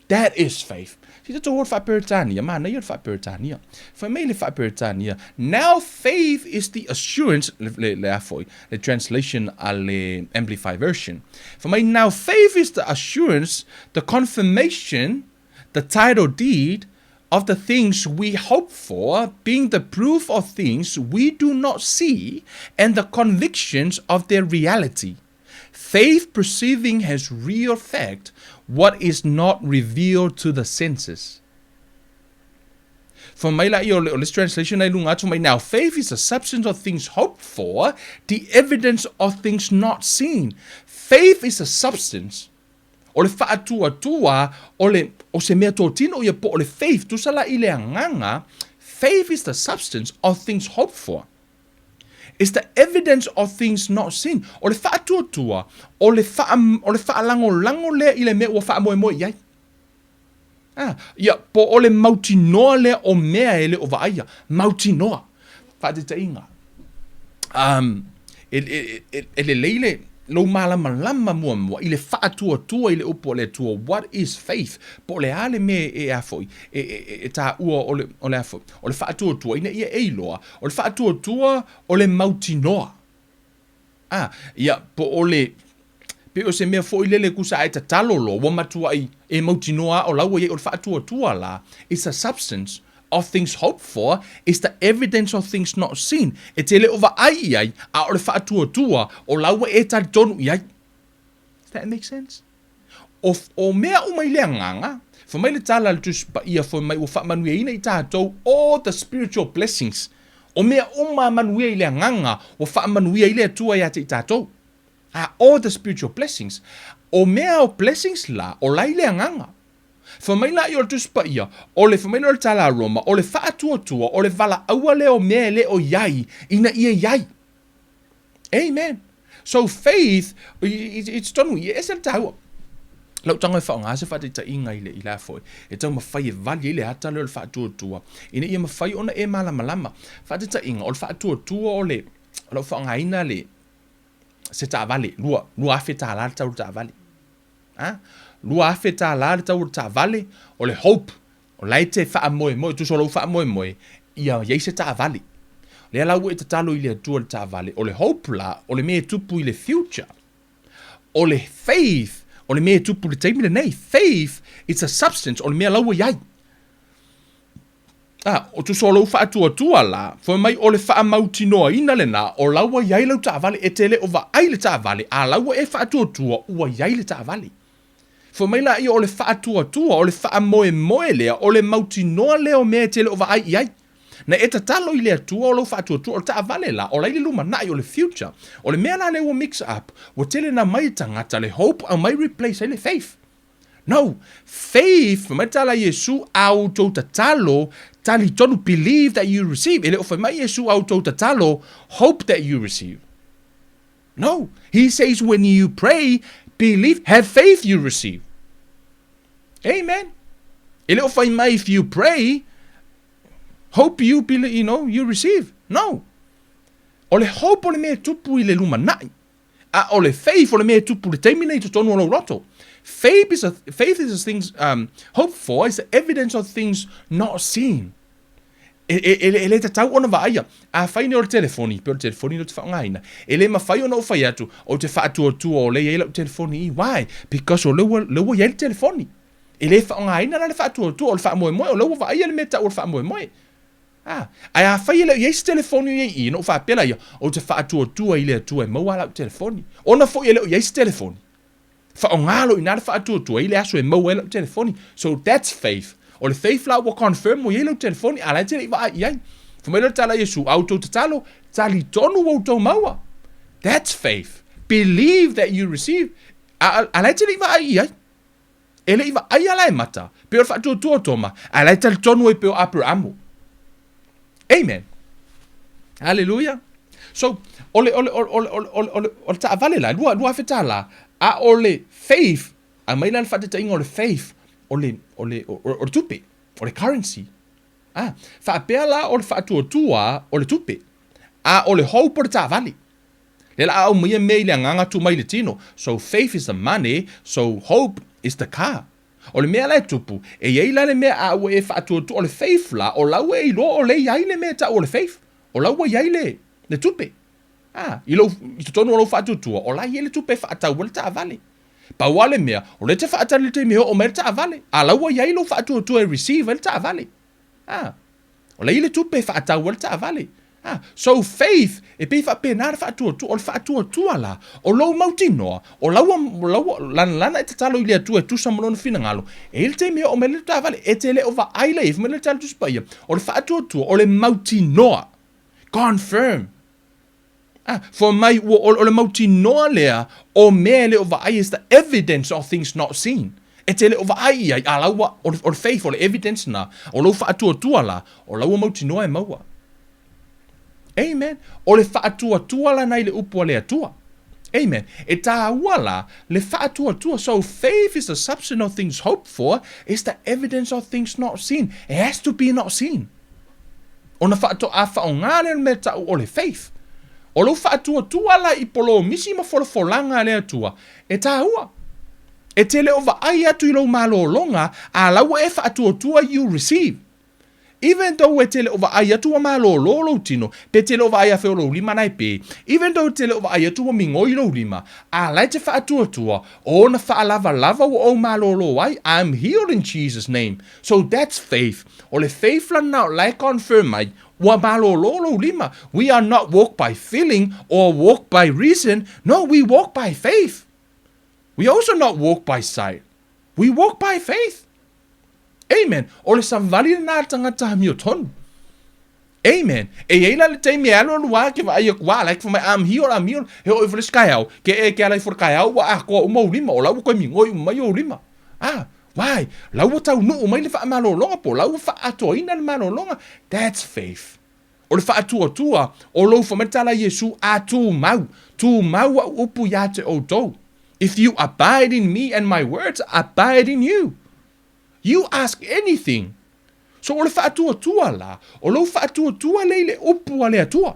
That is faith. Si that's a word for Peritania, man. You're for Peritania. For me, for Peritania. Now, faith is the assurance. The translation al Amplified version. For me, now faith is the assurance, the confirmation, the title deed of the things we hope for, being the proof of things we do not see, and the convictions of their reality. Faith perceiving has real fact what is not revealed to the senses. For my this translation, now faith is the substance of things hoped for, the evidence of things not seen. Faith is a substance. O le faatuatua, o se mea tōtino ia po o le faith, tu sala ile anganga, faith is the substance of things hoped for. It's the evidence of things not seen. O le faatuatua, o le faalango lea i le mea ua faamoemoe iai. Ia, po o le mautinoa lea o mea ele o vaaia. Mautinoa. Faatetainga. Ele leile, lo malama mua, i le faatuatua i le upo le tua. What is faith? Po le ale me e afoi. Ta ua o le afoi. O le faatuatua, ina ia eiloa. O le faatuatua o le mautinoa. Ia, po o le... Pe o se mea fo i lele kusa e tatalolo, wa matua i e mautinoa o laua i o le faatuatua la. It's a substance of things hoped for, is the evidence of things not seen. E te le ova ai ai, a o le faatuatua, o laua e ta tonu iai. Does that make sense? O mea o mai lea nganga, for mai le tala le tus pa ia for mai o wha manuia ina i tātou, all the spiritual blessings. O mea o ma manuia i lea nganga, o wha manuia i lea tua ia te i tātou. All the spiritual blessings. O mea o blessings la, o lai lea nganga. For mai la i o tus pa ia, o le for mai no le tala Roma, o le faatuatua, o le vala aua leo mea leo iai, ina ia iai. Amen. So faith, it's done, yes, and tau. lau tanga fa nga se fa te inga ile ila foi e tau mafai e vali ile hata le faatuatua ina ia mafai ona e malama fa te inga o faatuatua o le lau fa nga ina le se ta vale lua afe ta la tau ta vale lua afe ta la tau ta vale o le hope o laite faamoemoe tu solo faamoemoe ia ye se ta vale le lau e tatalo ile tu ta vale o le hope la o le me tupu ile future o le faith o le mea tupu le taimile nei. Faith, it's a substance. O le mea laua iai. O tu so lau faatuatua la, fo mai o le faa mautinoa ina le na, o laua iai lau taavale e tele o va ai le taavale, a laua e faatuatua ua iai le taavale. Fo mai la ia o le faatuatua, o le faamoemoe lea, o le mautinoa lea o mea tele o va ai iai. Na e tatalo i le atua o lo faatuatua o le taavale la, o laile luma nai o le future. O le mea la le ua mix up, ua tele na mai tangata le hope au mai replace ai le faith. No, faith, mai tala Yesu au tau tatalo, tali tonu believe that you receive. Ele ofa mai Yesu au tau tatalo, hope that you receive. No, he says when you pray, believe, have faith you receive. Amen. Ele ofa mai if you pray, hope you believe, you receive. No. O le hope o le mea tupu i le luma nai. O le faith o le mea tupu le teimine to tonu o lo roto. Faith is a things hoped for, is the evidence of things not seen. Ele te tau ona vaaia. A whaine o le telefoni, pe o le telefoni no te whaongaina. Ele ma whai ona o whai atu, o te whaatuatua o le eila o telefoni i. Why? Because o leua iei le telefoni. Ele whaongaina na le whaatuatua o le faamoemoe, o leua vaaia le mea tau o le faamoemoe. Ai a whai ele iei se telefoni iei no whaapela ia, o te whaatuatua i le atua e maua la o telefoni. Ona fo ele iei se telefoni. Whaongalo i nare whaatuatua i le aso e maua la o telefoni. So that's faith. O le faith la wa confirm mo yelo telefoni ala tele i va iai. Fumelo tala Yesu auto tatalo tali tonu auto maua. That's faith. Believe that you receive. Ala tele i va iai. Ele i va ai ala e mata. Pe o faatuatua toma. Ala tali tonu e pe o Abraham. Amen. Hallelujah. So ole ta vale la lua fetala a ole faith a mai la fatata ingo ole faith ole tupe ole currency fa pela ole faatuatua ole tupe a ole hope ole ta vale le la au mai le nganga tu mai le tino. So faith is the money, so hope is the car. Ole mea la tupu e yei la le mea a we faatuatua ole faith la o la we lo ole yai le mea ta ole faith o la we yai le tupe ilo i tonu o lo faatuatua o la yai le tupe faatau le ta vale pa wale mea o le te faatale te mea o mea ta vale a la we yai lo faatuatua e receive le ta vale o la yai le tupe faatau le ta vale. So faith e pe fa penar faatuatua o le faatuatua la o lo mautinoa o laua lana e tatalo i le atua e tusa malona finagalo e le te mea o mea le ta vale e te le o va ai le me le tala tuspaia o le faatuatua o le mautinoa confirm. For mai o le mautinoa lea o mea le o va ai is the evidence of things not seen. E te le o va ai ai a laua o le faith o le evidence na o lo faatuatua la o laua mautinoa e maua. Amen. O le faatuatua la nai le upu le atua. Amen. E tā wala le faatuatua. So faith is the substance of things hoped for. It's the evidence of things not seen. It has to be not seen. O na whaonga le me tau o le faith. O lo faatuatua la i polo misi ma folanga le atua. E tā ua. E te le ova ai atu i lo malo longa a laua e faatuatua you receive. Even though e tele ova ai atu malo lo tino, pe tele ova ai fe lo lima nai pe. Even though tele ova ai atu mingoi lo lima, a lai te faatuatua o na lava o malo lo ai. I'm healed in Jesus' name. So that's faith. O le faith la now like confirm ai wa malo lo lima. We are not walk by feeling or walk by reason. No, we walk by faith. We also not walk by sight. We walk by faith. Amen. O le savali na tangata mi o tonu. Amen. E eila le te me alo lua ke vai kwa like for my I'm here he o for sky out ke ala for kai out wa ko mo lima o la ko mi ngoi mai o lima. Why? La wo tau no mai le fa malo longa po la wo fa ato ina le malo longa. That's faith. O le fa atua o lo fa metala Yesu tu mau upu ya te o to. If you abide in me and my words abide in you, you ask anything. So o le faatuatua la, o lo faatuatua le upu a le atua.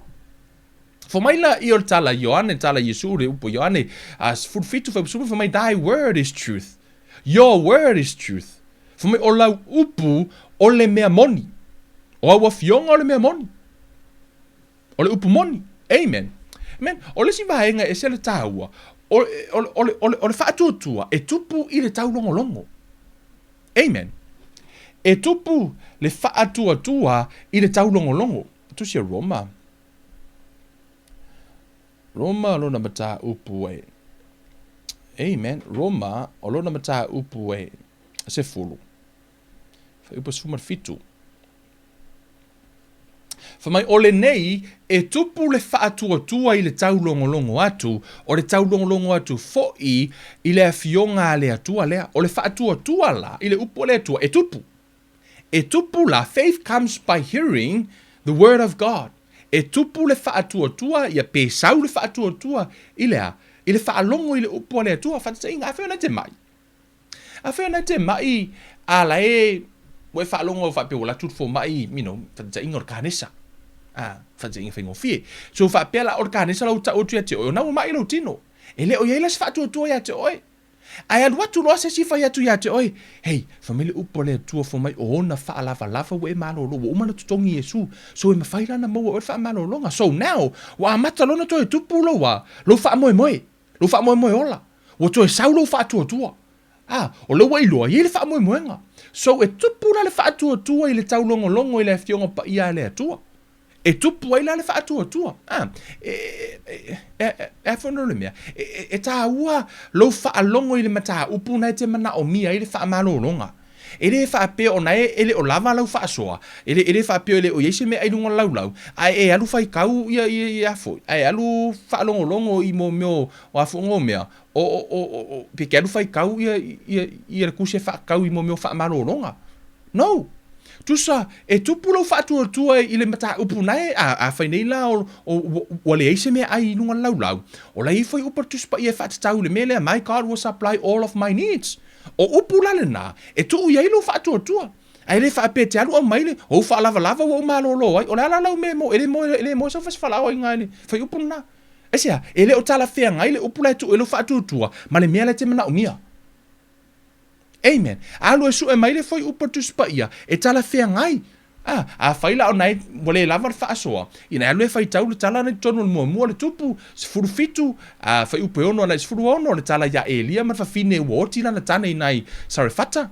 For my la i o tala Ioane, tala Yesu le upu Ioane, as fulfitu for my thy word is truth. Your word is truth. For my o lau upu o le mea moni. O awa fionga o le mea moni. O le upu moni. Amen. Amen. O le si vaenga e se le tāua. O le faatuatua e tupu i le tau longo. Amen. E tupu le faatuatua i le tau longo. Tu sia Roma. Roma lo na mata upu e. Amen. Roma o lo na mata upu e. Se fulu. Fa upu sfumar fitu. Fa mai ole nei e tupu le faatuatua i le tau longo atu, o le tau longo atu fo'i i le afionga le atua lea, o le faatuatua la i le upu le atua, e tupu. E tupu la, faith comes by hearing the word of God. E tupu le faatuatua, ia pesau le faatuatua i le faalongo i le upu le atua, fatainga, a whiona te mai. A whiona te mai, a la e, we faalongo o whape o la tutfo mai, fatainga or kanesa. Fatainga whaingo fie. So whape la or kanesa lau ta otu ya te oi, o nau mai lau tino. E le o yeilas faatuatua ya te oi. Ai anu atu loa se sifa ya tu ya te oi. Hei, famili upo le tua fo mai o na fa lava we malo lo o mana tutongi Yesu. So e mafaila na mo o fa malo longa. So now, wa mata lona to e tupu lo wa. Lo fa moe. Lo fa moe ola. Wo to e saulo fa tua. O le wai loa, ye le fa moe nga. So e tupu la le fa tua i le tau longo i le fionga pa ia le tua. E tupu ai la le faatuatua. E whanau le mea. E tā ua lau whaalongo i le mata upu nei te mana o mia i le whaamalolonga. E le whaapea o nei e le o lava lau whaasoa. E le whaapea o le o yeise mea ailunga lau. Ai e alu whai kau i afoi. Ai alu whaalongolongo i mo meo o afongo mea. Peke alu whai kau i le kuse whaakau i mo meo whaamalolonga. No. Tusa, e tupu lau faatuatua i le mata upu nei, a whainei la o le eise mea ai inunga lau. O la i whai upa tuspa i e whaatatau le mele, my God will supply all of my needs. O upu lale na, e tuu iei lau faatuatua. Ai le whaape te alu au maile, o whaalava o malolo ai, o le ala lau me mo, ele mo sa whas whalao ai ngani, whai upu na. Esia, ele o tala whea ngai le upu lai tu, ele faatuatua, ma le mea le te mana o mia. Amen. Alu e su e mai le foi upa tuspa ia. E tala whea ngai. A whaila o nei, wale lava le whaasoa. Ina alu e whai tau le tala nei tonu mua le tupu. Se furu fitu. Whai upe ono nei se furu ono le tala ya elia. Man whawhine uoti lana tane nai sarifata.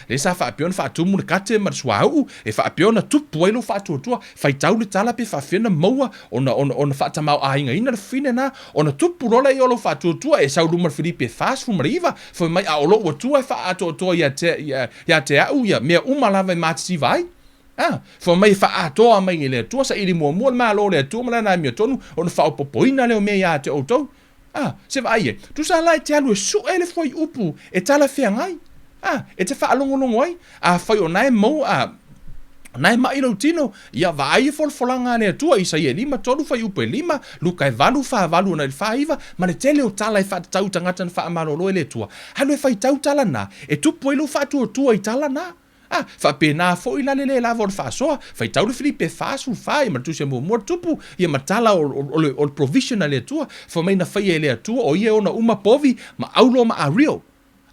Le sa whaapiona whaatumu le kate mar suau. E whaapiona tupu wailo whaatuatua. Whai tau le tala pe whawhina maua. Ona whaatamau ahinga ina le whine na. Ona tupu rola i olo whaatuatua. E sau lumar Filipe fast fumariva. Whai mai a olo watua e whaatuatua ya te au ya. Mea umalava i matisi vai. Whai mai whaatoa mai i le atua. Sa ili mua maa lo le atua. Malana mi atonu. Ona whaopopoina leo mea ya te outou. Se vai e. Tu sa lai te alu e su ele foi upu. E tala whea ngai. E te whaalongolongo ai. Whai o nai mau nai mai lau tino. Ia vai e folfolanga le atua. Isa ia 5 tolu whai upu e 5. Luka e valu na le whaiva. Ma le tele o tala e whaatau tangata na whaamalolo e le atua. Halu e whai tau tala na. E tupu e lo whaatuatua i tala na. Whapena fo i lale lava o le whaasoa. Whai tau le Filipe fasu whai. Ma tu se mua tupu. Ia matala o provision le atua. Wha mai na whai e le atua. O ia ona uma povi. Ma aulo ma a real.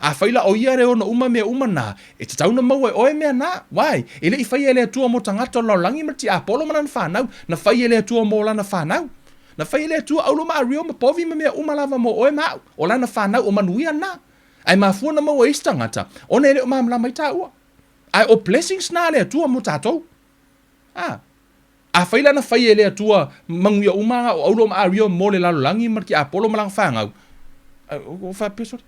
Whaila o ia re ona uma mea uma na. E te tauna mau e oe mea na. Wai? Ele i whai e le atua mo tangata o laulangi marti a polo mana na whanau. Na whai e le atua mo lana whanau. Na whai e le atua aulo ma a real ma povi ma mea uma lava mo oe mau. O lana whanau o manuia na. Ai mafua na mau e istangata. Ona ele o mamla mai ta ua. Ai o blessings na le atua mo tatou. A whaila na whai e le atua manguia umanga o aulo ma a real mo le laulangi marti a polo ma lana whanau. O fa peso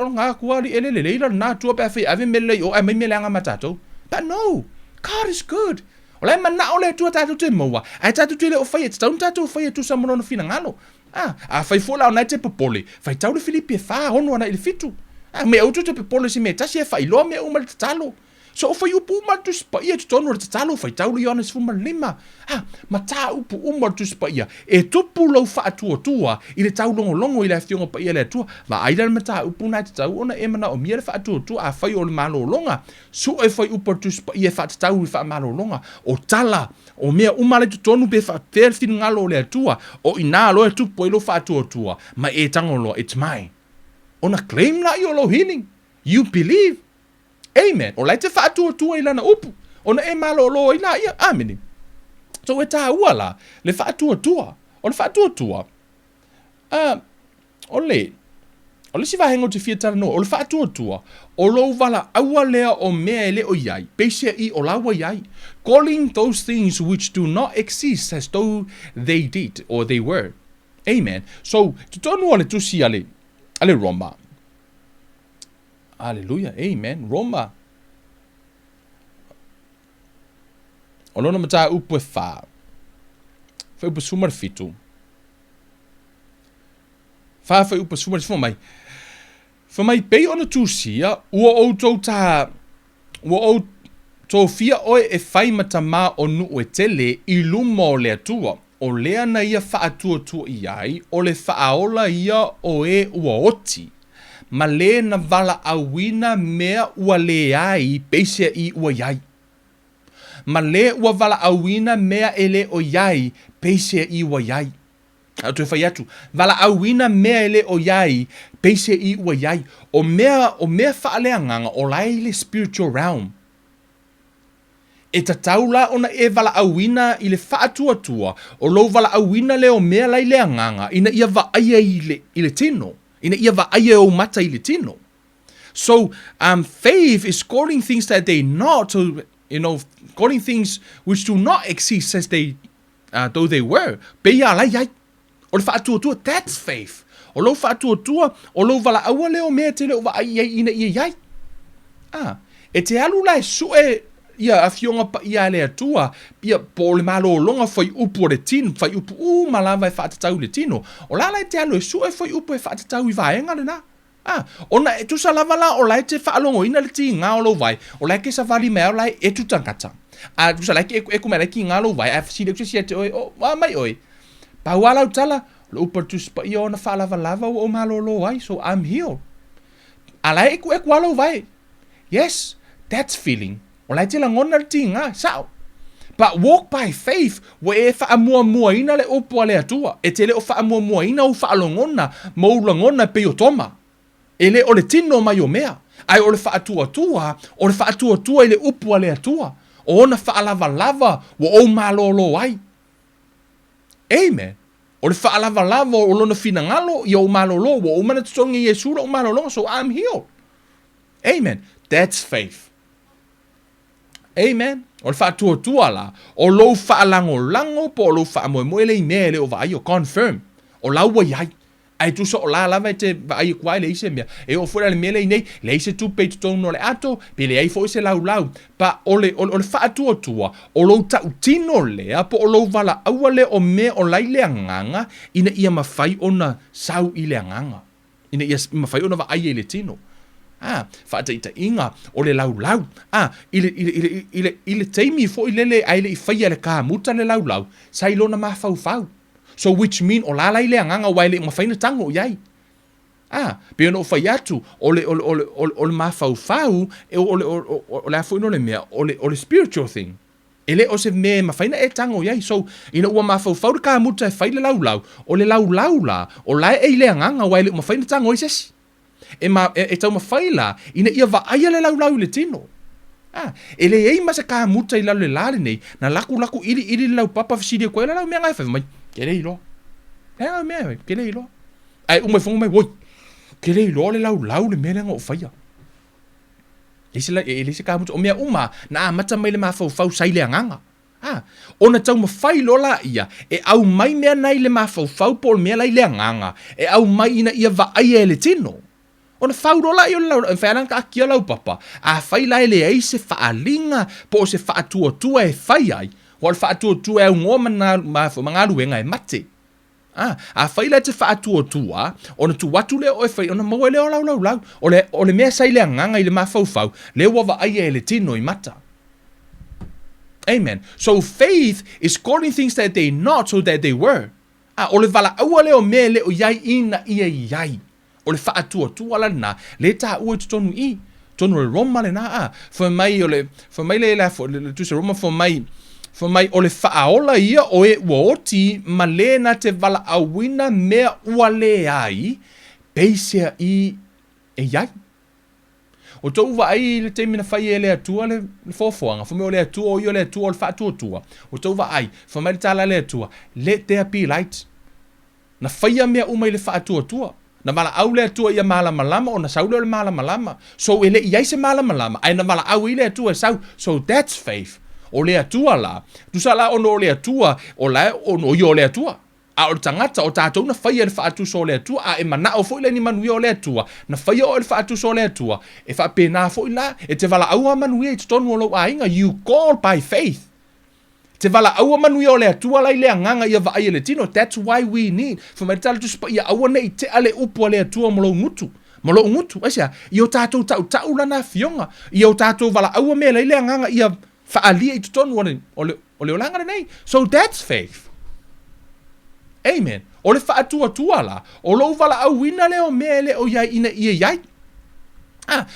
o nga kuali ele leila na tua pe fa ave mele o ai mele anga matato but no God is good ola mana ole tua tatu te moa ai tatu te le o fa et tau tatu fa et tu sa mono fina ngalo a fa fola ona te popole fa tau le Filipe fa ono ana il fitu me auto te popole si me tasi fa ilo me o mal talo So o fai upu uma tu spa ia tonu le tatalo fai taulu Ioanes 5:5. Ma ta upu uma tu spa ia. E tupu lau faatuatua i le tau longo i le afionga pa ia le atua. Ma aira ma ta upu na tau ona e mana o mia le faatuatua a fai o le malolonga. Su e fai upu tu spa ia faatau i fa malolonga. O tala o mea uma le tonu be fa ter fin ngalo le atua. O ina lo e tupu i lo faatuatua. Ma e tangolo it's mine. Ona claim na i o lo healing. You believe. Amen. O lai te faatuatua i lana upu. Ona e malolo i la ia. Amen. So e tā ua la. Le faatuatua. O le faatuatua. O le si vahengo te fiatara no. O le faatuatua. O lo vala aua lea o mea ele o iai. Peisia i o lawa iai. Calling those things which do not exist as though they did or they were. Amen. So, tutonu ale tusi ale Roma. Hallelujah. Amen. Roma. O lona mata upu e wha. Whai upu sumar fitu. Wha whai upu sumar fitu. Wha mai pei ona tūsia. Ua o tau ta. Ua o tau fia oe e whai mata mā o nu e tele i luma o lea tua. O lea na ia wha atua tua iai. O le wha aola ia o e ua oti. Ma le na vala awina mea ua le ai peisia i ua iai. Ma le ua vala awina mea ele o iai peisia i ua iai. Atu e whai atu. Vala awina mea ele o iai peisia i ua iai. O mea whaalea nganga o lai le spiritual realm. E tataula ona e vala awina i le faatuatua. O lo vala awina le o mea lai lea nganga. Ina ia vaaya i le tino. Ina ia vaaya o mata i le tino. So, faith is calling things that they not, so, calling things which do not exist as they, though they were. Peia alai ai. O le faatuatua, that's faith. O lo faatuatua, o lo vala aua leo mea te leo vaaya ina ia iai. E te alu lai sue ia afionga pa ia le atua, ia po le malolonga fai upu o le tino, fai upu malava e whaatatau le tino. O la lai te alu e sue fai upu e whaatatau I vaenga le na. Ona e tusa lava la o lai te whaalongo ina le ti ngā o lo vai, o lai ke sa vali mea o lai e tutangata. Tusa lai ke e kumera ki ngā lo vai, a fasile kusi siate oi, mai oi. Pa wala utala, lo upa tusa pa ia ona whaalava lava o malolo vai, so I'm healed. A lai e wala vai. Yes, that's feeling. O lai te la ngona ti ngā, sao? But walk by faith, wa e whaamuamua ina le opua le atua. E te le o whaamuamua ina o whaalongona, maulangona pe o toma. E le o le tino mai o mea. Ai o le whaatuatua i le opua le atua. O ona whaalava wa o malolo ai. Amen. O le whaalava o lona finangalo i o malolo, wa o mana tutongi Yesura o malolo, so I'm healed. Amen. That's faith. Amen. O le whaatuatua la, o lo whaalango po o lo faamoemoe le mea le o vai o confirm. O laua iai. Ai tu so o la lava te vai kwai le ise mea. E o fora le mea le nei, le ise tu pe tu no le ato, pe le ai fo ise lau. Pa o le whaatuatua, o lo tautino lea, po o lo vala aua le o mea o lai le anganga, ina ia mawhai ona sau I le anganga. Ina ia mawhai ona va ai le tino. Whaataita inga o le lau. I le teimi fo I lele ai le I whaia le kāmuta le lau. Sai lona mawhau. So which mean o lalai le anganga wai le mawhaina tango iai. Peo no whai atu o le mawhau o le afu ino le mea o le spiritual thing. Ele o se me mawhaina e tango iai. So ina ua mawhau le kāmuta e whai le lau. O le lau la o lai e le anganga wai le mawhaina tango I sesi. E tau mawhaila, ina ia vaaya le lau le tino. E le ei masa kāmuta I lau le lale nei, na laku ili lau papa fisidia koe lau mea ngai whai mai. Kere I loa. Kere I loa. Ai, umai whonga mai, woi. Kere I loa le lau le mea renga o whaia. E lese kāmuta, o mea na amata mai le mawhau sai le anganga. Ona tau mawhai lola ia, e au mai mea nai le mawhau po le mea lai le anganga, e au mai ina ia vaaya le tino. Ona whaurola I o lau, whaeranga ka kia lau papa, a whaila ele ei se whaalinga, po se whaatuatua e whai ai, o le whaatuatua e ngoma mangaru e ngai mate. A whaila te whaatuatua, ona tu watu leo oe whai, ona maua leo lau. O le mea sai lea nganga i le mawhauwhau, leo wawa aia e le tino i mata. Amen. So faith is calling things that they not so that they were. O le vala aua leo mea leo iai ina ia iai. O le whaatuatua lana, le ta ua tutonu i. Tonu le Roma le na for mai le la for tu se Roma for mai o le whaaola ia o e uoti ma le na te vala awina mea ua le ai peisea i e iai. O tau wa ai le teimina whai e le atua le fofoanga, for me o le atua o i o le atua o le whaatuatua. O tau wa ai, for mai le tala le atua, let there be light. Na whaia mea umai le whaatuatua. Na wala au le atua ia malama o na sau le malama. So ele iai se malama, ai na wala au i le atua sau. So that's faith. O le atua la, tu sa la ono o le atua, o la ono i o le atua. A o tangata o tātou na whaia le whaatu so le atua, a e mana o fo ile ni manui o le atua, na whaia o le whaatu so le atua, e wha pēnā fo ila, e te wala aua manui e tutonu o lo ainga, you call by faith. Te wala aua manui o le atua lai lea nganga ia wa aia le tino. That's why we need. For mai tala tu spa ia aua nei te ale upu a le atua mo lo ngutu. Mo lo ngutu. Asia, i o tātou tau lana fionga. I o tātou wala aua mea lai lea nganga ia wha alia i tutonu o le olanga nei. So that's faith. Amen. O le wha atua la. O lo wala au ina leo mea leo iai ina ia iai.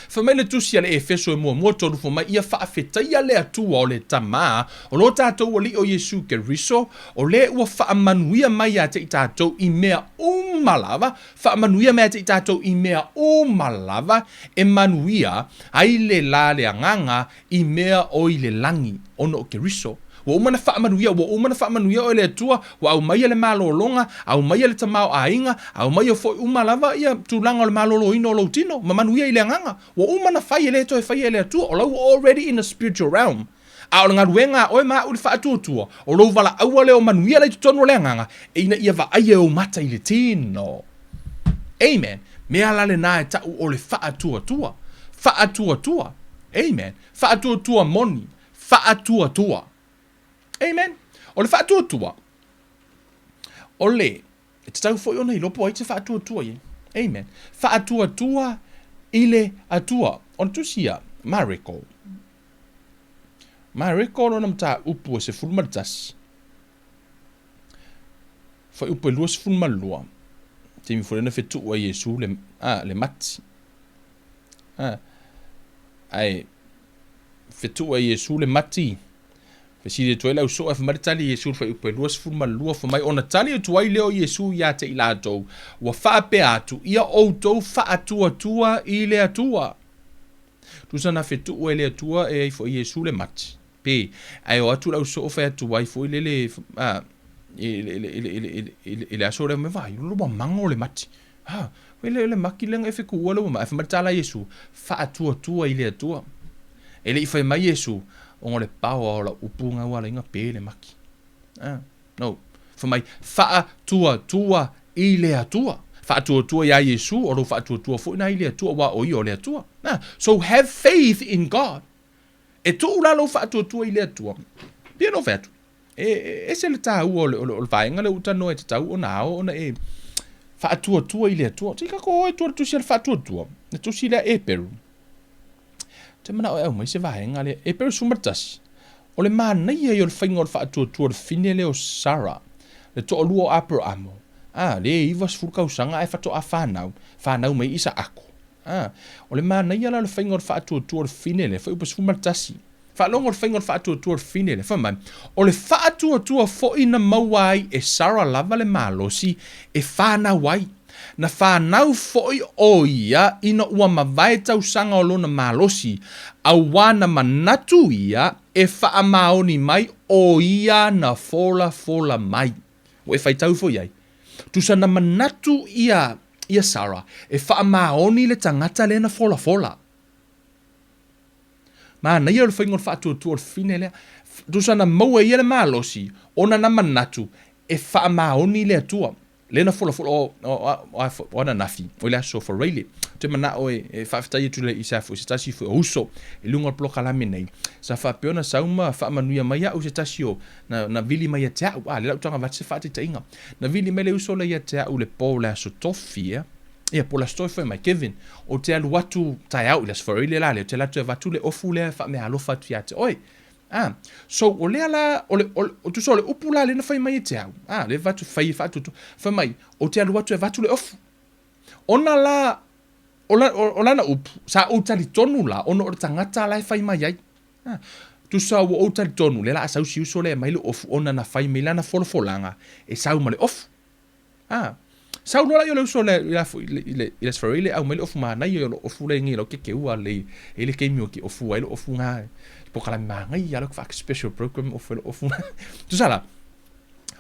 For mai le tusi ale Efeso e mua tonu for mai ia whaafetaia le atua o le tama o lo tātou o li o Yesu ke riso o le ua whaamanuia mai a te i tātou i mea umalava whaamanuia mai a te i tātou i mea umalava e manuia ai le la le anganga i mea o i le langi ono o ke riso. Wa umana whaamanuia o le atua, wa au mai le malolonga, au mai le tamao ainga, au mai o foi umalava ia tūlanga o le malolo ino o lo tino, mamanuia i le anganga. Wa umana whai ele to e whai ele atua, o lau already in the spiritual realm. A o le ngaruenga oe maa uli whaatuatua, o lau wala aua leo manuia le tutonu o le anganga, e ina ia wa aia o mata i le tino. Amen. Mea lale na e tau o le whaatuatua. Whaatuatua. Amen. Whaatuatua Moni. Whaatuatua. Amen. O le whaatuatua. O le. E te tau fwoi ona i lopo ai te whaatuatua i. Amen. Whaatuatua i le atua. O le tusia. Mariko. Mariko no nam ta upu se fulmartas. Fwoi upu e lua se fulmalua. Te mi fwoi na whetua Yesu le mati. Ai. Whetua Yesu le mati. Fesi le toela uso e fmari tali Yesu fa upe lua sfuma lua fa mai ona tali tuai leo Yesu ya te ilato wa fa pe atu ia outou fa atua i le atua. Tu sana fetu ele atua e fo Yesu le mati. Pe ai o atu la uso fa atua i fo le ele aso le me vai lo ba mango le mati. Le makilenga e fe ku wala ma fa tala Yesu fa atua i le atua. Ele i fa mai Yesu o le pao o la upunga wala inga pele maki. No. For my whaatua i le atua. Whaatua ia Yesu o lo whaatua fo na i le atua wa o i o le atua. So have faith in God. E tu ula lo whaatua i le atua. Pia no whatu. E se le tau o le vaenga le utano e te tau o nao o na e whaatua i le atua. Tika ko e tuar tusi al whaatua. Ne tusi le Eperu. Te mana o e au mai se vaenga le Eperu sumartasi. O le mana ia i o le whainga o le whaatua le fine le o Sara. Le to o lua o Abramo. Le iwas furkausanga e whato a whanau. Whanau mai isa ako. O le mana ia la le whainga o le whaatua le fine le. Whai upas fumartasi. Whalonga o le whainga o le whaatua le fine le. Whamai. O le whaatua fo ina mauai e Sara lava le malosi e whanau ai. Na whanau foi o ia ina ua mawai tausanga o lona malosi a wana manatu ia e whaamaoni mai o ia na fola mai. O e whaitau foi ai. Tusa na manatu ia Sara e whaamaoni le tangata le na fola. Mana ia le whaingon whaatuatua le fine lea. Tusa na maua ia le malosi ona na manatu e whaamaoni le atua. lena fola o na nafi o le aso for really te mana o e whaafitai tu le isa fo se tasi fo uso e lunga plo kalame nei sa whapeona sauma whaamanuia mai au se tasi o na vili mai te au le lautanga vatse whaati tainga na vili mai le uso le ia te au le po le aso tofi ia po la stoi foi mai Kevin o te alu watu tai au le for really la le te latu watu le ofu le wha me alofa tu ia te oi so o le ala o tu so le upula le na fai mai te au le vatu fai fatu fai mai o te alu watu vatu le ofu ona la o la na upu sa o tali tonu la ono o tangata la fai mai ai tu sa o tali tonu le la sa usi uso le mai le ofu ona na fai mai la na folfolanga e sa ma le ofu sa no la yo le uso le le sferile au mai le ofu ma na yo le ofu le ngi lo ke ua le ele ke mi o ki ofu ai le ofu nga po kala manga ia lo fa special program of tu sala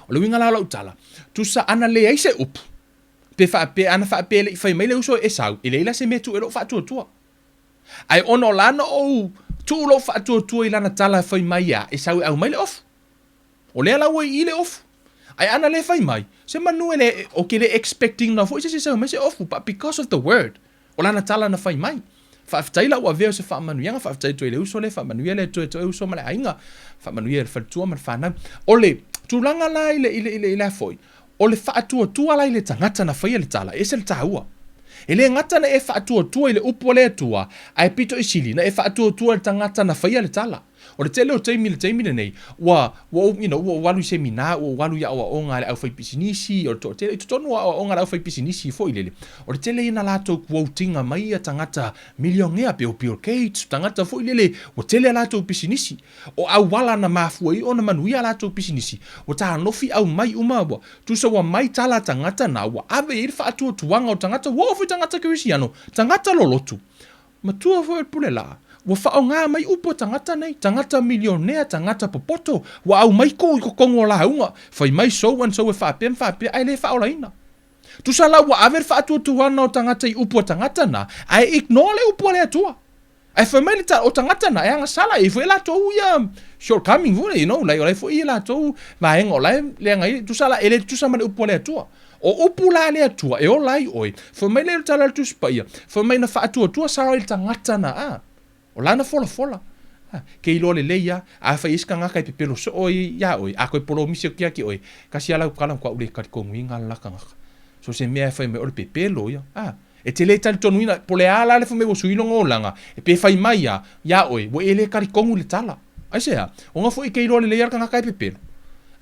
o le winga la utala tu sa ana le ai se up pe ana fa pe le fai mai le uso e sau ile la se metu e lo Faatuatua ai ono lana o tu lo Faatuatua ila na tala fai mai ya e sau au mai le off o le ala o ile off ai ana le fai mai se manu ele o ke le expecting na fo se sau mai se off but because of the word o lana tala na fai mai whaafitai la ua veo se whaamanuianga, whaafitai toi le uso le, whaamanuia le toi uso ma le ainga, whaamanuia le whatua ma le whanau. O le tūlanga la i le foi, o le Faatuatua la i le tangata na whaia le tala, e se le tāua. E le ngata na e Faatuatua i le upo le atua, ai pito i sili, na e Faatuatua le tangata na whaia le tala. O le tele o teimi le nei, wa walu semina, wa walu ya wa onga le au fai pisinisi, o to tele tonu wa onga le au fai pisinisi fo i lele. O le tele ina lato quotinga mai a tangata milionea pe o Bill Gates, tangata fo i lele, o tele lato pisinisi. O au wala na mafua i o na manuia lato pisinisi. O ta nofi au mai umawa, tu sa wa mai tala tangata na wa ave i Faatuatuanga o tangata, wa ofi tangata kirisiano, tangata lolotu. Matua fo e pule la. Wa whao ngā mai upo tangata nei, tangata milionea, tangata popoto, wa au mai ko i kongo la haunga, whai mai so and so e whapea, ai le whao laina. Tu sa la wa aver Faatuatuana o tangata i upo tangata na, ai ignore le upo le atua. Ai whai mai le o tangata na, e anga sala, e whai la tau ia shortcoming vune, lai o lai whai la tau, ma engo lai, le anga i, tu sa la, ele tu sa ma le upo le atua. O upu la le atua, e o lai oi, whai mai le tala le tu spaia, whai mai na Faatuatua sa il tangata na o lana fola. Ke ilo le leia, a whai iska ngaka i pepelo so oi, ia oi, a koe polo misi o kia ki oi, kasi ala ukala kwa ule karikongu inga laka ngaka. So se mea whai me ole pepelo ia, e te le tali tonu ina, pole ala le whai me wosu ilonga o langa, e pe whai mai ia oi, wo ele karikongu le tala. Ai sea, o nga fo i ke ilo le leia ngaka i pepelo.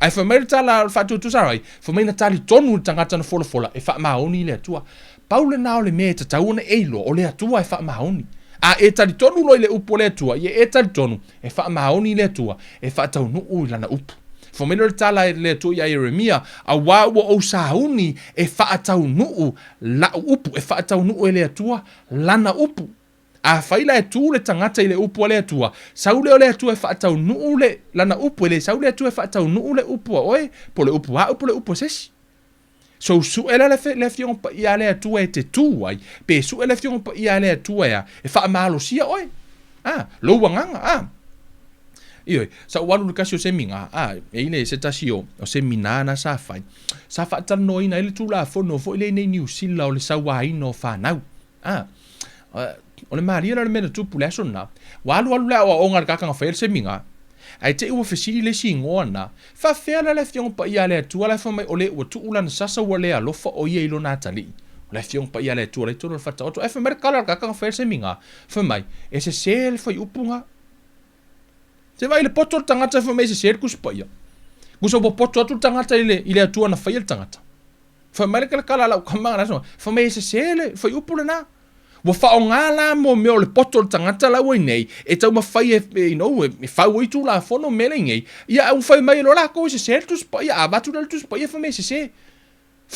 Ai whai mai le tala Faatuatua sarai, whai mai na tali tonu le tangata na fola, e wha maoni le atua. Paule nao le mea tatauna eilo, o le atua e wha maoni. E tali tonu loi le upo le atua, e tali tonu, e wha maoni le atua, e wha tau nuu lana upu. Whameno le tala le atua ia Jeremia, a wawa o sauni, e wha tau nuu la upu, e wha tau nuu le atua, lana upu. A whaila e tū le tangata i le upu le atua, saule o le atua e wha tau nuu le lana upu, e le saule atua e wha tau nuu le upu oe, po le upu a upu le upu sesi. So su ele le fiong pa ia le atua e te tu ai, pe su ele fiong pa ia le atua ia, e wha malo sia oi. Lo wanganga, Ioi, sa walu le kasi o seminga, e ine se tasi o semina na sa fai. Sa fa tano ina ele tu la fono, fo ile nei New Zealand o le sa waino whanau. O le maria le mena tupu le aso na, walu le o onga kakanga whael seminga, ai te ua fesiri le singoa na, fa fea le fiong pa ia le atua le whamai o le ua tuula na sasa ua le alofa o ia ilo nā tali. O le fiong pa ia le atua le toro le whataoto, ai whamai kala kakanga whael seminga, whamai, e se se le whai upunga. Se vai le poto tangata whamai se se le kuspa ia. Kusa po poto atu tangata i le atua na whai tangata. Whamai le kala lau kamanga na whamai se se le whai upule na. Wa whao ngā la mo meo le poto tangata la wai nei, e tau ma whai e whau i tū la whono mele ngei, ia au whai mai lo la koe se se tu spa, ia avatu la tu spa, ia whamai se se.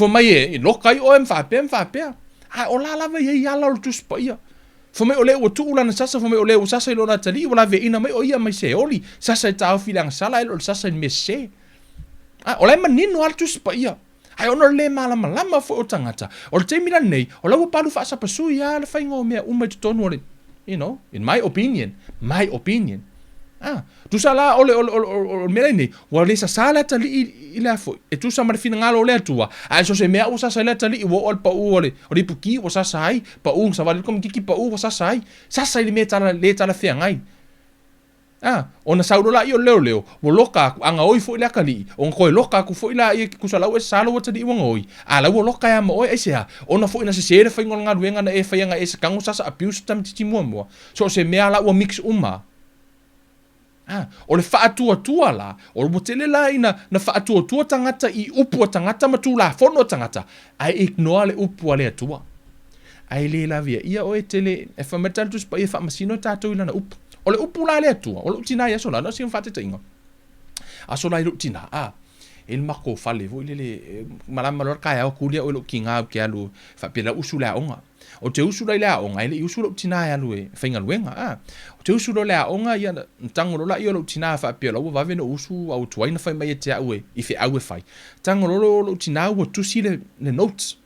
Whamai e lokai o mwhapea. O la lawa i ala o tu spa ia. Whamai o le ua tū la na sasa, whamai o le ua sasa i lo na tali, wala ve ina mai o ia mai se oli, sasa i tau whilanga sala ilo sasa i me se. O lai manino ala tu spa ia. Ai ono le malama fo o tangata. O le teimila nei, o lau palu whaasa pasui ia le whainga o mea umai tutonu o le, in my opinion. Tu sala ole mele ni, wa le sa sala tali I le fo. E tu sa ma fina ngalo le tua. A so se mea usa sala tali I wo ol pa u ole. O le puki o sa sai, pa u sa vale kom kiki pa u sa sai. Sa sai le tala fia ngai. Ona saurola I o leo, wo loka anga oi fo ile kali. On ko loka ku fo ila I ku sala o sala o tali wong oi. Ala wo loka ya mo oi sia. Ona fo ina se sere fa ngol nga ruenga na e fa nga e se kango sa abuse tam titi mo. So se mea la o mix uma. O le faatuatua la, o le motele la ina na faatuatua tangata I upu tangata matu la fono tangata, ai ignore le upu le atua. Ai le la via, ia o e tele, e whametal tu spa, ia whamasino tātou ila na upu. O le upu la le atua, o le utina ia sola, no si mwhate ingo. A sola I utina, il mako fale, vo ile malama lor kaya o kulia o lo kinga o kia lu, whapela usu la onga. O te usu la ia onga, ile usu lo utina ia lu e, whainga luenga, O te usu lo lea onga ia tango la ia lo tina fa pia lo va veno usu au tuaina fai mai te au e I au e fai. Tango lo tina o tusi le notes.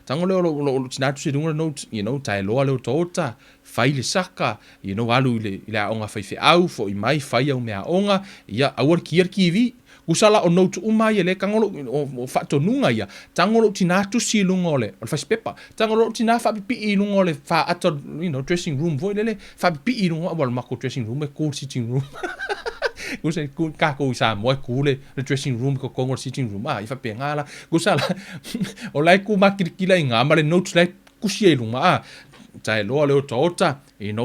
Tango lo tina tusi dunga notes, tai loa le tota, fai le saka, alu le onga fai au fo I mai fai au mea onga, ia awar ki vi. Usala o note uma ia le kangolo o fatonunga ia tangolo tina tusi lungole o fai pepa tangolo tina fa pi lungole fa ato dressing room vo le fa pi lungo wal mako dressing room e cool sitting room Gusa ka ko sa mo le dressing room ko kongo sitting room I fa pe ngala gusala o lai ku makirikila inga male notes lai kusie lunga tai loa leo tota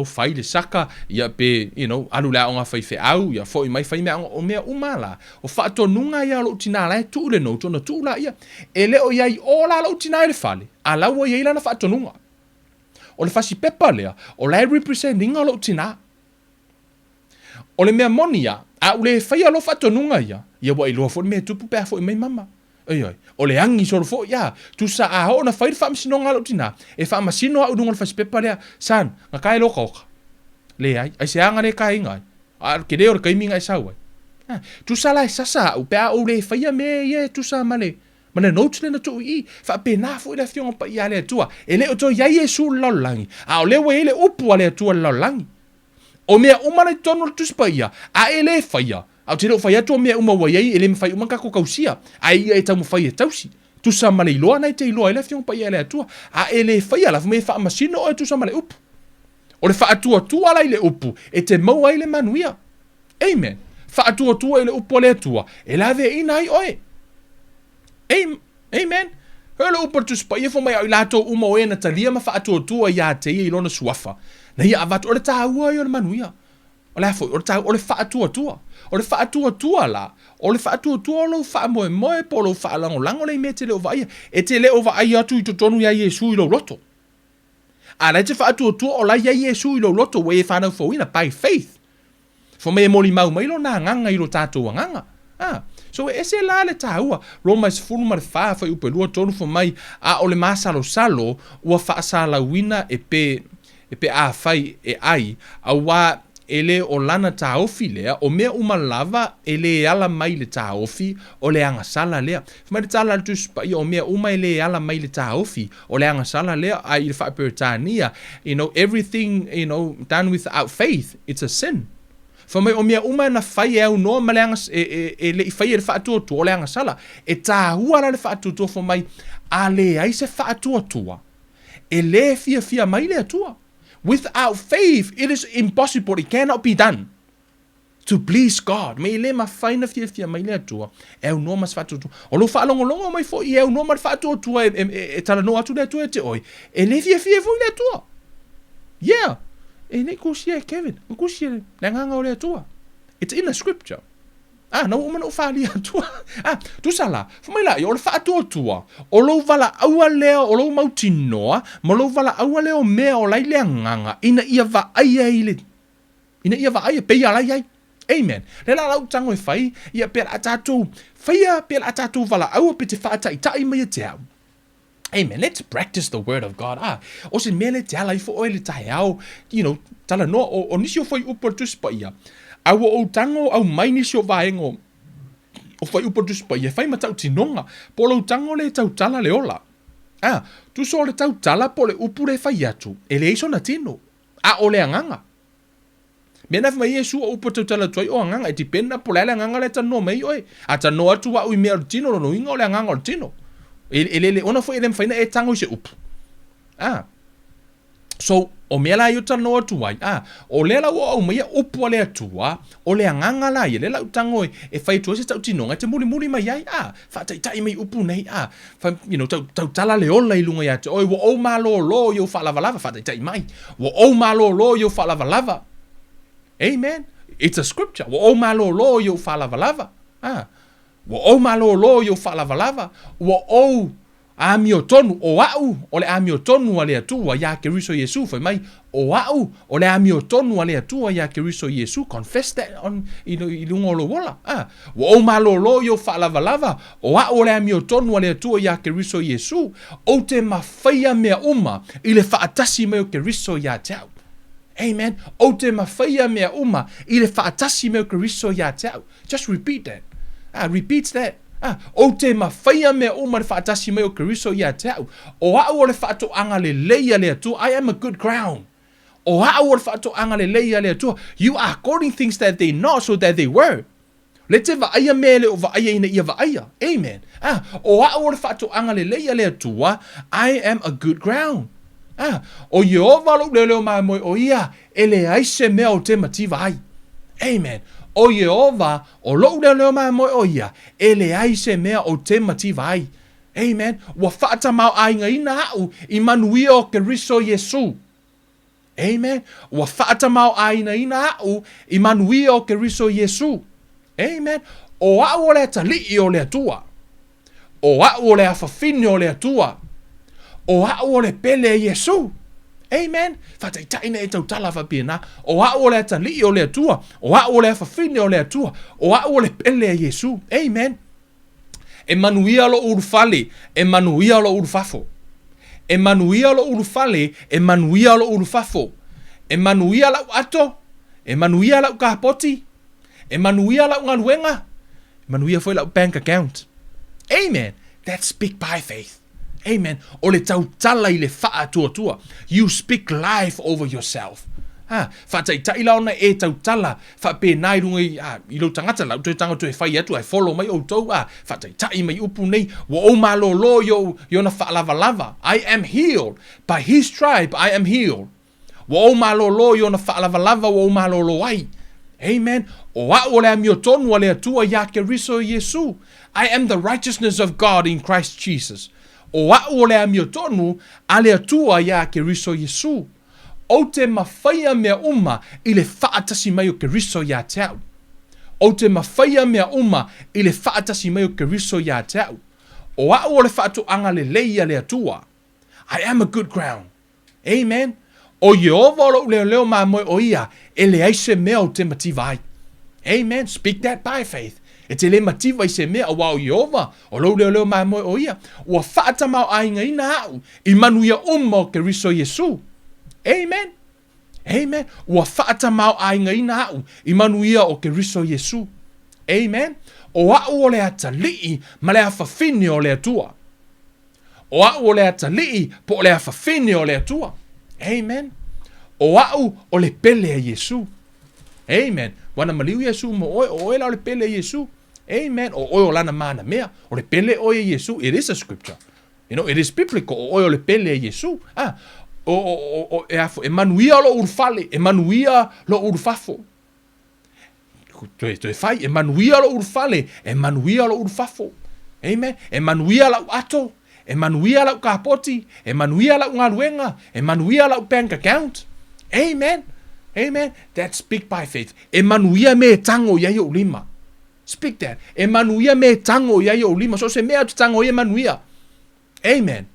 fai le saka ia pe alu la onga fai au ia foi mai fai mea o mea umala o fatonunga ia lo tina la tu le no tona tu la ia ele o ia o la lo tina le fale ala wo ia na fatonunga o le fasi pepa lea o la representing lo tina o le mea monia a le fai lo fatonunga ia wa ilo fo me tupu pe fo mai mama Oi, o le angi soro fo ia tu sa a ho na fai fa masino ngalo tina e fa masino au dungal fa pepa le san nga kai lo ko le ai se anga le kai ngai a ke le o kai minga sa wa tu sa la sa o pe o le fai me ye tu sa male notes le na tu I fa pe na fo le fion pa ia le tua e le o to ia yesu lo langi a o le we le upu le tua lo langi o mea umana tono tu spa ia a ele fai Au te reo whai atua mea uma waiei ele mwhai umaka ko kausia. Ai ia e tau mwhai e tausi. Tu sa male iloa nei te iloa ele fiong pai ele atua. A ele whai ala fume wha masino o e tu sa male upu. O le wha atua tua la ile upu. E te maua ile manuia. Amen. Wha atua tua ile upu le atua. E la ve ina ai oe. Amen. Hele upu tu spa ia fumai au ilato uma o e na talia ma wha atua tua ia te ia ilona suafa. Na ia avatu o le tāua i o le manuia. O le faatuatua. O le faatuatua la. O le faatuatua o lo faamoemoe po lo faalangolango le me te leo vaia. E te leo vaia atu I totonu ia Yesu I lo loto. A le te faatuatua o la ia Yesu I lo loto we e whanau fawina by faith. Fo me moli mau mailo na nganga I lo tātou nganga. So e se la le tāua. Roma is fulu mare wha whai upelua tonu fo mai a o le masalo salo ua whaasala wina e pe a whai e ai a wā ele o lana taofi lea, o mea umalava ele ala mai le taofi o le anga sala lea. Fuma le tala tu spai o mea uma ele ala mai le taofi o le anga sala lea, a I le whaperetania, everything, done without faith, it's a sin. Fuma o mea uma na whai au noa ma le anga, e le whai e le whaatuatua o le anga sala, e tāhua la le whaatuatua fumai, a le ai se whaatuatua, e le fia mai le atua. Without faith, it is impossible. It cannot be done to please God. Me le ma faina fia mai le atua. E au no mas fatu tu. O lo fa longo mai fo e au no mas fatu tu e tala no atu le tu e te oi. E le fia fo le atua. Yeah. E ne kusia Kevin. Kusia le nganga o le atua. It's in the scripture. No uma no fa li atua. Tu sala. Fumai la o le fa atua. O lo vala aua leo o lo mautinoa, ma lo vala aua leo mea o lai le nganga. Ina ia va aia ile. Ina ia va aia pe ia lai ai. Amen. Le la lau tango e fai, ia pera atatu. Faia pera atatu vala aua pe te fa tai mai te au. Amen. Let's practice the word of God. O se mele te ala I fo oile tai au. Tala no o nisi o fai upo tu spa ia. Au o tango au mai nisi o vaengo. O fai upo tu spa ia. Fai matau tinonga. Po lo tango le tau tala le ola. Tu so le tau tala po le upu le fai atu. E le iso na tino. O le anganga. Mena fa Yesu o upo tala toi o nganga e dependa po lele nganga le tano mai oi. A tano atu wa ui mea tino no inga o le nganga o tino. Ele ona fo ele mfaina e tango se upu. So o mea la yo tano atu wai. O lela o mai upu le atua o le nganga la ye lela utango e fai tu se tau tino nga te muli mai ai. Fa tai mai upu nei fa tau tala le ola i lunga ya te oi wo o malo lo yo fa lava fa tai mai. Wo o malo lo yo fa lava. Amen. It's a scripture. Wo o malo lo yo fa lava. Wo o malo lo yo fa lava. Wo o amio tonu o au o le amio tonu ale atua ya Keriso Yesu fa mai o au o le amio tonu ale atua ya Keriso Yesu. Confess that on ilungo lo wola. Wo o malo lo yo fa lava. O au o le amio tonu ale atua ya Keriso Yesu. O te mawhaia mea uma i le whaatasi meo Keriso ya tau. Amen. O te mawhaia mea uma i le whaatasi meo Keriso ya tau. Just repeat that. Repeats that. O te mawhaia mea uma le whaatasi meo Keriso ya tau. O au o le whaatoanga le leia le atua. I am a good ground. O au o le whaatoanga le leia le atua. You are calling things that they not so that they were. Le te vaaia mea le o vaaia ina ia vaaia. Amen. O au o le whaatoanga le leia le atua. I am a good ground. O Yehova lo leo mai moi o ia ele aise mea o te mati vai. Amen. O Yehova o lo leo mai moi o ia ele aise mea o te mati vai. Amen. Wa fata mau ainga ina au i manuia o Keriso Yesu. Amen. Wa fata mau ainga ina au i manuia o Keriso Yesu. Amen. O au o le talii o le atua. O au o le afafini o le atua. O au o le pele Yesu. Amen. Fata itaina e tau tala whapina. O au o le atali o le atua. O au o le afafine o le atua. O au o le pele Yesu. Amen. E manuia lo urufale. E manuia lo urufafo. E manuia lo urufale. E manuia lo urufafo. E manuia lau ato. E manuia lau kahapoti. E manuia lau ngaluenga. E manuia foi lau bank account. Amen. That's big by faith. Amen. O le tautala i le faatuatua. You speak life over yourself. Whataitai laona e tautala. Whapēnai runga i lo tangata lau tui tangata e whai atu ai follow mai o tau. Whataitai mai upu nei. Wa o malo lo yo na whaalava. I am healed. By his tribe I am healed. Wa o malo lo yo na whaalava wa o malo lo ai. Amen. O a o le amio tonu a le atua ya Keriso Yesu. I am the righteousness of God in Christ Jesus. O a o le amio tonu a le atua ya Keriso Yesu. O te mawhaia mea uma i le whaatasi mai o Keriso ya tau. O te mawhaia mea uma i le whaatasi mai o Keriso ya tau. O a o le whaatoanga le leia le atua. I am a good ground. Amen. O Yehova lo leo ma moi o ia e le aise mea o te mativai. Amen. Speak that by faith. E te le mativa i se mea wa o Yehova o lo leo ma moi o ia. Ua whaata mau ainga ina au i manuia o Keriso Yesu. Amen. Amen. Ua whaata mau ainga ina au i manuia o Keriso Yesu. Amen. O au o le atalii ma le awhawhine o le atua. O au o le atalii po o le awhawhine o le atua. Amen. O au o le pele a Yesu. Amen. Wana maliu Yesu mo oe la o le pele a Yesu. Amen. O oe o lana mana mea. O le pele o Yesu. It is a scripture. You know, it is biblical. O oe o le pele a Yesu. E manuia lo urfale. E manuia lo urfafo. Toi fai. E manuia lo urfale. E manuia lo urfafo. Amen. E manuia lo ato. E manuia lau kapoti, e manuia lau ngaluenga, e manuia lau bank account. Amen. Amen. That's speak by faith. E manuia me tango ia o lima. Speak that. E manuia me tango ia o lima. So se mea tu tango ia manuia. Amen.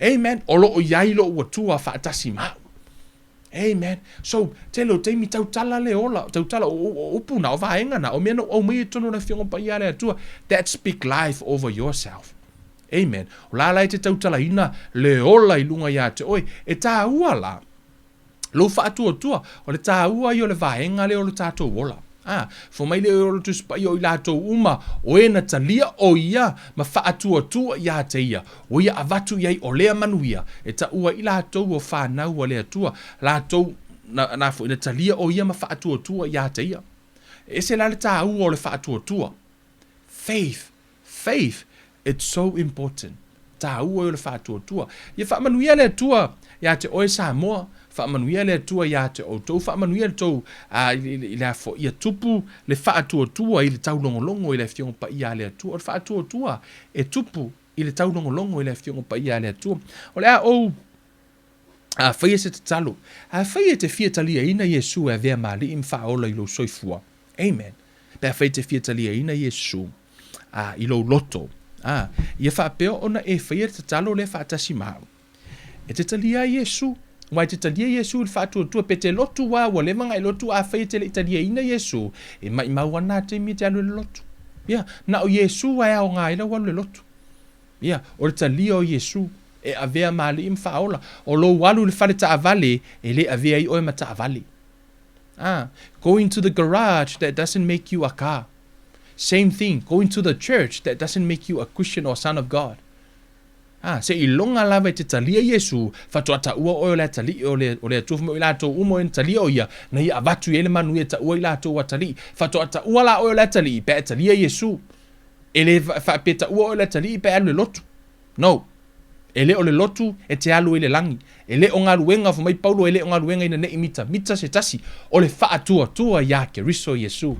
Amen. Olo o iai lo ua tua whaatasi mau. Amen. So, te lo teimi tautala le ola, tautala o upuna o vaenga na, o mea no o mea tono na fiongo pa ia le atua. That speak life over yourself. Amen. O la lai te tautala ina le ola i lunga ia te oi. E tā ua la. Lo Faatuatua. O le tā ua i o le vaenga le o le tātou ola. Fo mai le o le tuspai o i lātou uma. O e na talia o ia ma Faatuatua ia te ia. O ia avatu iai o lea manuia. E tā ua i lātou o whanau o lea tua. Lātou na fu ina talia o ia ma faatuatua ia te ia. E se la le tāua o le faatuatua. Faith, it's so important. Tāua o le faatuatua. Ia faamanuia le atua ia te oe Samoa, faamanuia le atua ia te outou, faamanuia le tou i le afo ia tupu le faatuatua i le taulongolongo i le fiongo pa ia le atua. O le faatuatua e tupu i le taulongolongo i le fiongo pa ia le atua. O le a ou faia se te talo. Faia te fia talia ina Yesu vea mali im faola i lo soifua. Amen. Pea faia te fia talia ina Yesu i lo loto. Ia whapeo ona e faia te talo le whaatasi mau. E te talia Yesu. Wai te talia Yesu il whaatuatua pe te lotu wa le manga i lotu faia te le talia ina Yesu. E mai mawana te mi te alu le lotu. Na o Yesu wai au ngā ila walu le lotu. O le talia o Yesu. E avea mali im faola. O lo walu le whale ta avale, e le avea i oe ma ta avale. Going to the garage, that doesn't make you a car. Same thing, going to the church, that doesn't make you a Christian or son of God. Se i longa lava te talia Yesu, Faatuatua o le tali o le atufu mo i lato umo en tali o ia, na ia avatu ele manu e ta ua i lato wa tali. Faatuatua la o le tali, pe talia Yesu. Ele whapeta ua o le tali, pe alu lotu. No. Ele o le lotu e te alu ele langi. Ele o ngā luenga fu mai Paulo, ele o ngā luenga ina ne mita se tasi. O le faatuatua ia ke riso Yesu.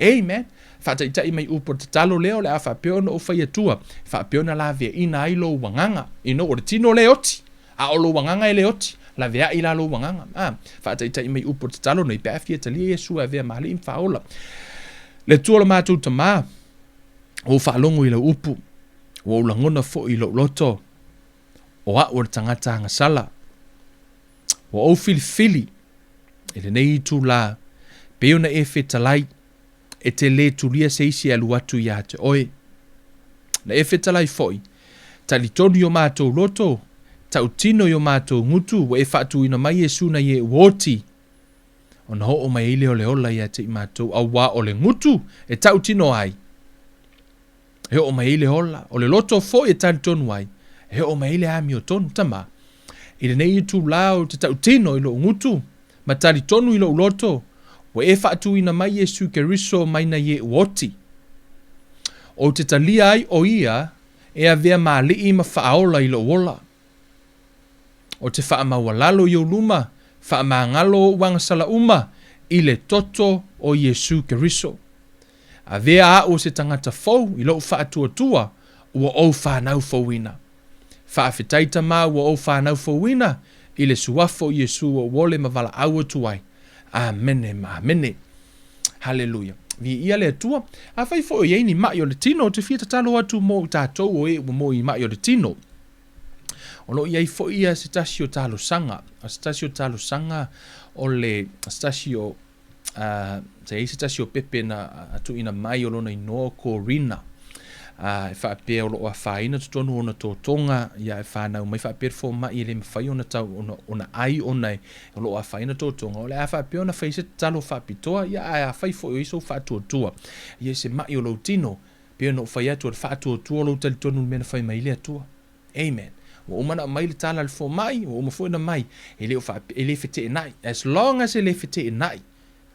Amen. Whaataitai mai upo te talo leo le a whapeona o whaiatua. Whapeona la vea ina ai lo wanganga. Ino o le tino le oti. A o lo wanganga e le oti. La vea ila lo wanganga. Whaataitai mai upo te talo nei pēa fia talia Yesu a vea mahali im whaola. Le tuola mātou tamā. O whaalongo i le upu. O langona fo i lo loto. O a o tangata ngasala. O au filifili. E le nei tu la. Peona e whetalai. E te le tulia seisi alu atu ia te oe. Na e whetalai foi. Tali tonu yo mātou loto. Tau tino yo mātou ngutu. Wa e whatu ina mai e suna ye uoti. O na ho o mai ile o le ola ia te i mātou. A wā o le ngutu. E tau tino ai. He o mai ile ola. O le loto foi e tali tonu ai. He o mai ile ami o tonu tama. I le nei tu lao te tau tino ilo ngutu. Ma tali tonu ilo loto. Wa e whaatu ina mai Yesu ke riso mai na ye uoti. O te talia ai o ia. E a vea maa lii ma whaaola ilo wola. O te wha mawalalo i o luma. Wha maa ngalo wangasala uma. I le toto o Yesu ke riso. A vea a o se tangata fau ilo whaatuatua. Ua o whanau fauina. Whaafetaita maa ua o whanau fauina. I le suafo Yesu o wole ma wala aua tuai. Amene ma amene. Hallelujah. Vi ia le atua. A whai fo i eini mai o le tino. Te fia tatalo atu mo tātou o e mo i mai o le tino. O lo iai fo ia se tasi o talo sanga. A se tasi o talo sanga o le tasi o se tasi o pepe na atu ina mai o lona inoa ko rina. E whaapea o lo a whaina tutonu o na tōtonga ia e whanau mai whaapea fo mai le mwhai o na tau o na ai o nei o lo a whaina tōtonga o le a whaapea o na whaise talo whaapitoa ia a whai fo i so whaatuatua ia se mai o lo tino pia no whai atu o le whaatuatua o lo tali tonu mena whai mai le atua. Amen. O umana mai le tala le fo mai o uma fo ina mai e le whete e nai as long as e le whete e nai.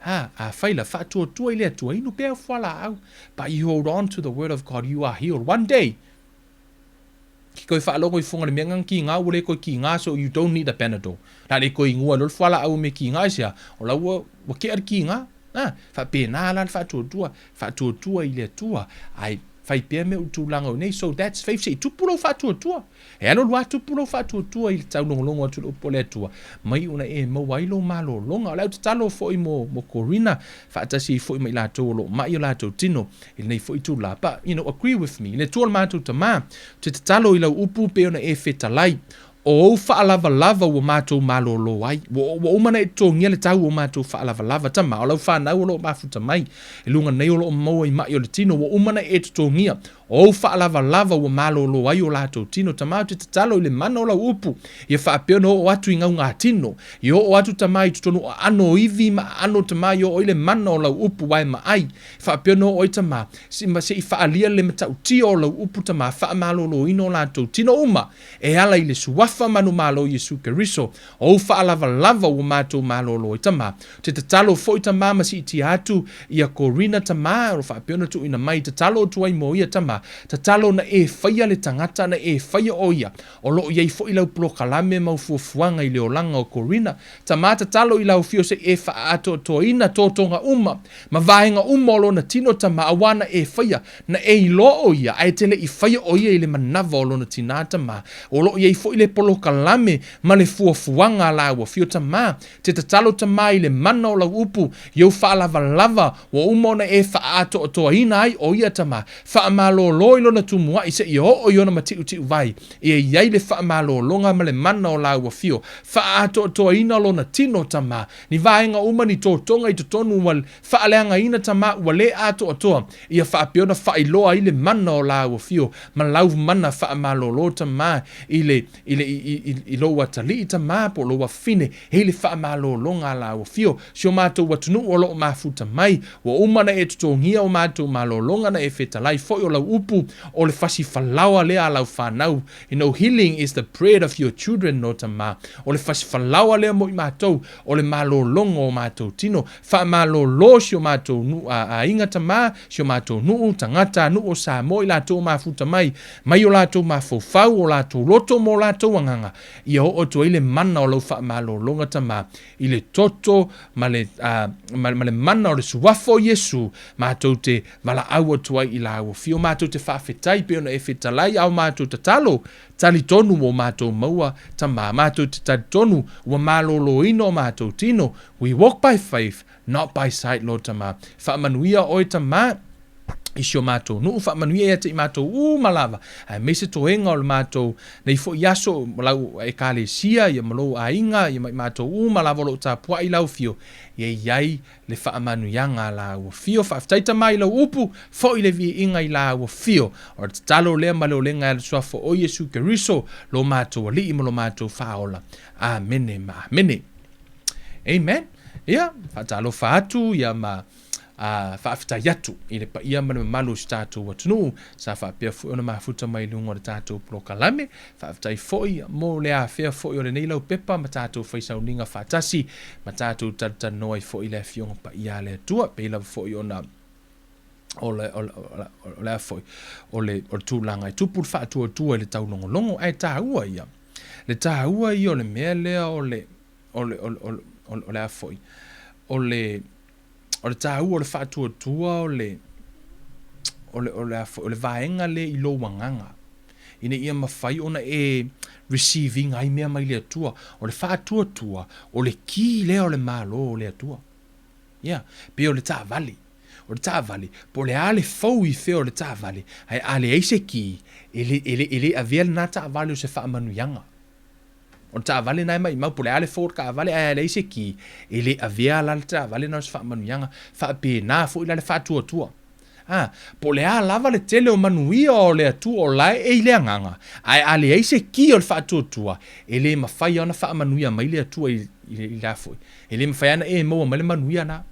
A whaila whaatuatua i le atua inu pēr whala au. But you hold on to the word of God, you are healed. One day, ki koe whaalongo i whunga le mengang ki ngā ule koe ki ngā, so you don't need a Panadol. Nā le koe ngua lor whala au me ki ngā sia, o lau wa ke ar ki ngā. Whapē nā lan whaatuatua i le atua. Ai, whai pēr me utulanga o nei, so that's faith say, tupuro whaatuatua. E ano lua tupuro whaatuatua i le tau longolongo atu upo le atua. Mai una e mawailo malo longa. O lau te talo fo i mo korina. Whaatasi i fo i mai lato lo mai o lato tino. I nei fo i tu la. But, agree with me. Le tual mātou tamā. Te talo i lau upu pe ona e whetalai. O whaalava o mātou malo lo ai. O umana e tōngia le tau o mātou whaalava tama. O lau whanau o lo mafuta mai. E lunga nei o lo maua i mai o le tino. O umana e tōngia. O faalava ua malolo ai o latou tino tamā te tatalo i le mana o lau upu. Ia whaapeona o atu i ngau ngā tino. Ia o atu tamā i tutonu o ano iwi ma ano tamā i o le mana o lau upu wai ma ai. Whaapeona o i tamā. Se i whaalia le matau tia o lau upu tamā whaamalolo ino o latou tino uma. E ala i le suwafa manu malo Yesu Keriso. O faalava ua mātou malolo i tamā. Te tatalo fo i tamā masi i ti atu i a korina tamā. O whaapeona tu ina mai tatalo tuai mo ia tamā. Tatalo na e whaia le tangata na e whaia o ia. O loo iei fo i lau plokalame mau fuafuanga i leolanga o korina. Tamā tatalo i lau fio se e whaato toina tōtonga uma. Ma vaenga uma o lona tino tamā awana e whaia. Na e ilo o ia. Ai tele i whaia o ia i le manava o lona tina tamā. O loo iei fo i le plokalame ma le fuafuanga la ua fio tamā. Te tatalo tamā i le mana o lau upu. Iau whaalava wa uma na e whaato toina ai o ia tamā. Whaamalolo i lona tumua i se i o iona matiu vai. Ia iei le whaamalolonga ma le mana o la ua fio. Whaato toina lona tino tamā. Ni vaenga uma ni tōtonga i totonu wal whaaleanga ina tamā ua le ato atoa. Ia whaapeona whaailoa i le mana o la ua fio. Ma lau mana whaamalolo tamā i loa tali i tamā po loa fine. Hei le whaamalolonga la ua fio. Sio mātou watunu o loo mafuta mai. Wa umana e tutongia o mātou malolonga na e whetalai foi o lau upu o le fasi falawa lea lau whanau. You know, healing is the bread of your children no tamā. O le fasi falawa lea mo i mātou o le malolonga o mātou tino. Wha malolo sio mātou nu a inga tamā, sio mātou nuu tangata nuu o sa mo i lātou mafuta mai. Mai o lātou mafofau o lātou loto mo lātou anganga. Ia o tu ile mana o lau wha malolonga tamā. Ile toto ma le mana o le suwafo Yesu mātou te mala aua tuai i la ua fio mātou te whawhetai pe ona e whetalai au mātou tatalo tali tonu o mātou maua tamā mātou te tali tonu ua malolo ino mātou tino. We walk by faith, not by sight, Lord tamā. Whaamanuia oi tamā isio mātou nuu whaamanuia ea te i mātou malava. Ai mese toenga o le mātou nei fo iaso malau e kāle sia ia malau a inga ia mātou malava lo ta pua i lau fio. Ia iai le whaamanuianga la ua fio. Whaaftaita mai lau upu fo i le vi inga i la ua fio. O te talo lea maleo lenga e le suafo o Yesu Keriso lo mātou ali ima lo mātou whaola. Amene ma amene. Amen. Ia, whaatalo whaatu ia ma whaafita yatu i le pa ia mana malu si tātou watunu sa whaapea fui ona mafuta mai lunga o le tātou prokalame whaafita i foi mo le a whea foi o le neilau pepa ma tātou whaisauninga whaatasi ma tātou tatanoa i foi le fionga pa ia le atua peila foi ona o le foi o le tūlanga i tupu Faatuatua le tau longolongo ai tāua ia le tāua ia o le mea lea o le a foi o le tāua o le Faatuatua o le vaenga le i lo wanganga. Ine ia mawhai ona e receiving ai mea mai le atua. O le Faatuatua o le ki lea o le malo o le atua. Ia, pe o le tāvali. O le tāvali. Po le ale fau i feo o le tāvali. Ai ale eise ki ele avea na tāvali o se whaamanuianga. O ta vale nai mai mau pole ale for ka vale ale ise ki ele avea la ta vale na fa manuianga fa pe na fo ila le Faatuatua pole a lava le tele o manuia o le atu o lai e ile nganga ai ale ise ki o le Faatuatua ele ma fai ona fa manuia mai le atu i la fo ele ma fai ana e mo ma le manuia na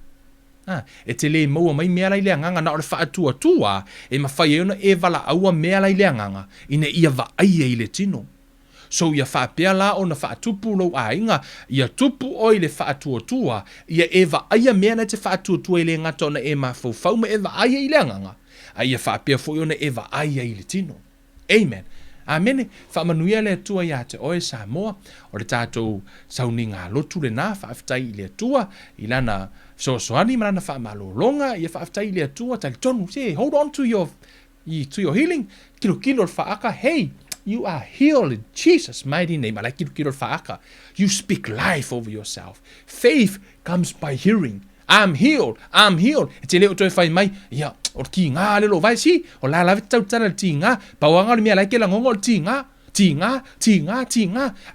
e tele mo mai me ala ile nganga na o le Faatuatua e ma fai ona e vala au me ala ile nganga ine ia va ai ile tino. So ia whaapea la o na whaatupu lo a inga, ia tupu o i le Faatuatua, ia ewa aia mea na te Faatuatua i le ngata o na e mawhau ma ewa aia i le anganga. A ia whaapea fo i o na ewa aia i le tino. Amen. Amene, whaamanuia le atua ia te oe Samoa, o le tātou sauni ngā lotu le nā, whaaftai i le atua, i lana soasoani ma lana whaamalolonga, ia whaaftai i le atua, tali tonu, say, hold on to your healing, kilo le whaaka, hey, you are healed in Jesus' mighty name. I like you to faaka. You speak life over yourself. Faith comes by hearing. I'm healed. I'm healed. Te leo toi fai mai. Ia, o ki ngā lelo vai si. O la lawe tau tana ti ngā. Pauanga le mea laike la ngongo ti ngā. tinga.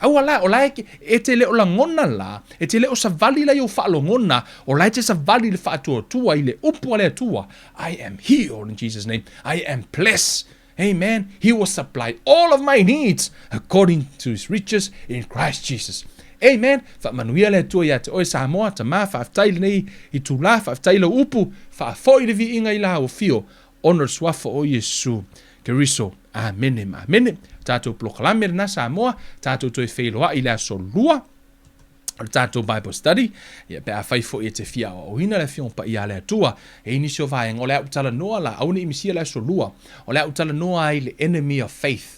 Au ala, o lai e te leo la ngona la, e te leo sa vali la yo whaalo ngona, o lai te sa vali le faatuatua i le upu ale atua. I am healed in Jesus' name. I am blessed. Amen. He will supply all of my needs according to his riches in Christ Jesus. Amen. Fa manuia le atua ia te oe Samoa, ta maa whaaftaile nei i tu la, whaaftaile upu, whaafoi le vi inga i la o fio, honor swafa o Yesu. Keriso, amen. Tātou plokalame na Samoa, tātou toi whailoa i le aso lua, tātou Bible study, ia pe a whaifo i te fia o hina le fion pa i ale atua, e inisi o vaeng, o le au tala noa la, au ni imisia le aso lua, o le au tala noa ai le enemy of faith,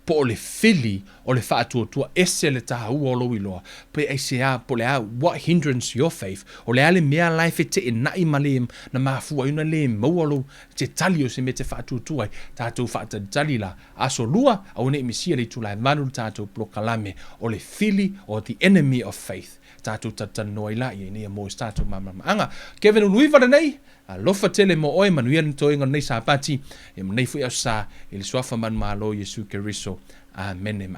po o le fili o le faatuatua ese le taha ua o lowi loa. Pe e se a po le a, what hindrance your faith? O le ale mea life e te e nai ma le na mafua ina le maualo te tali o se me te faatuatua tātou faatali la. Aso lua, au ne imisia le tulai manu tātou plokalame o le fili o the enemy of faith. Tātou tatanoa ila i nia mo tātou mamamaanga. Kevin unui vada nei, lofa tele mo oe manuia nito inga nei sa pati, e nei fui au sa, ili swafa man malo Yesu Keriso. Amen.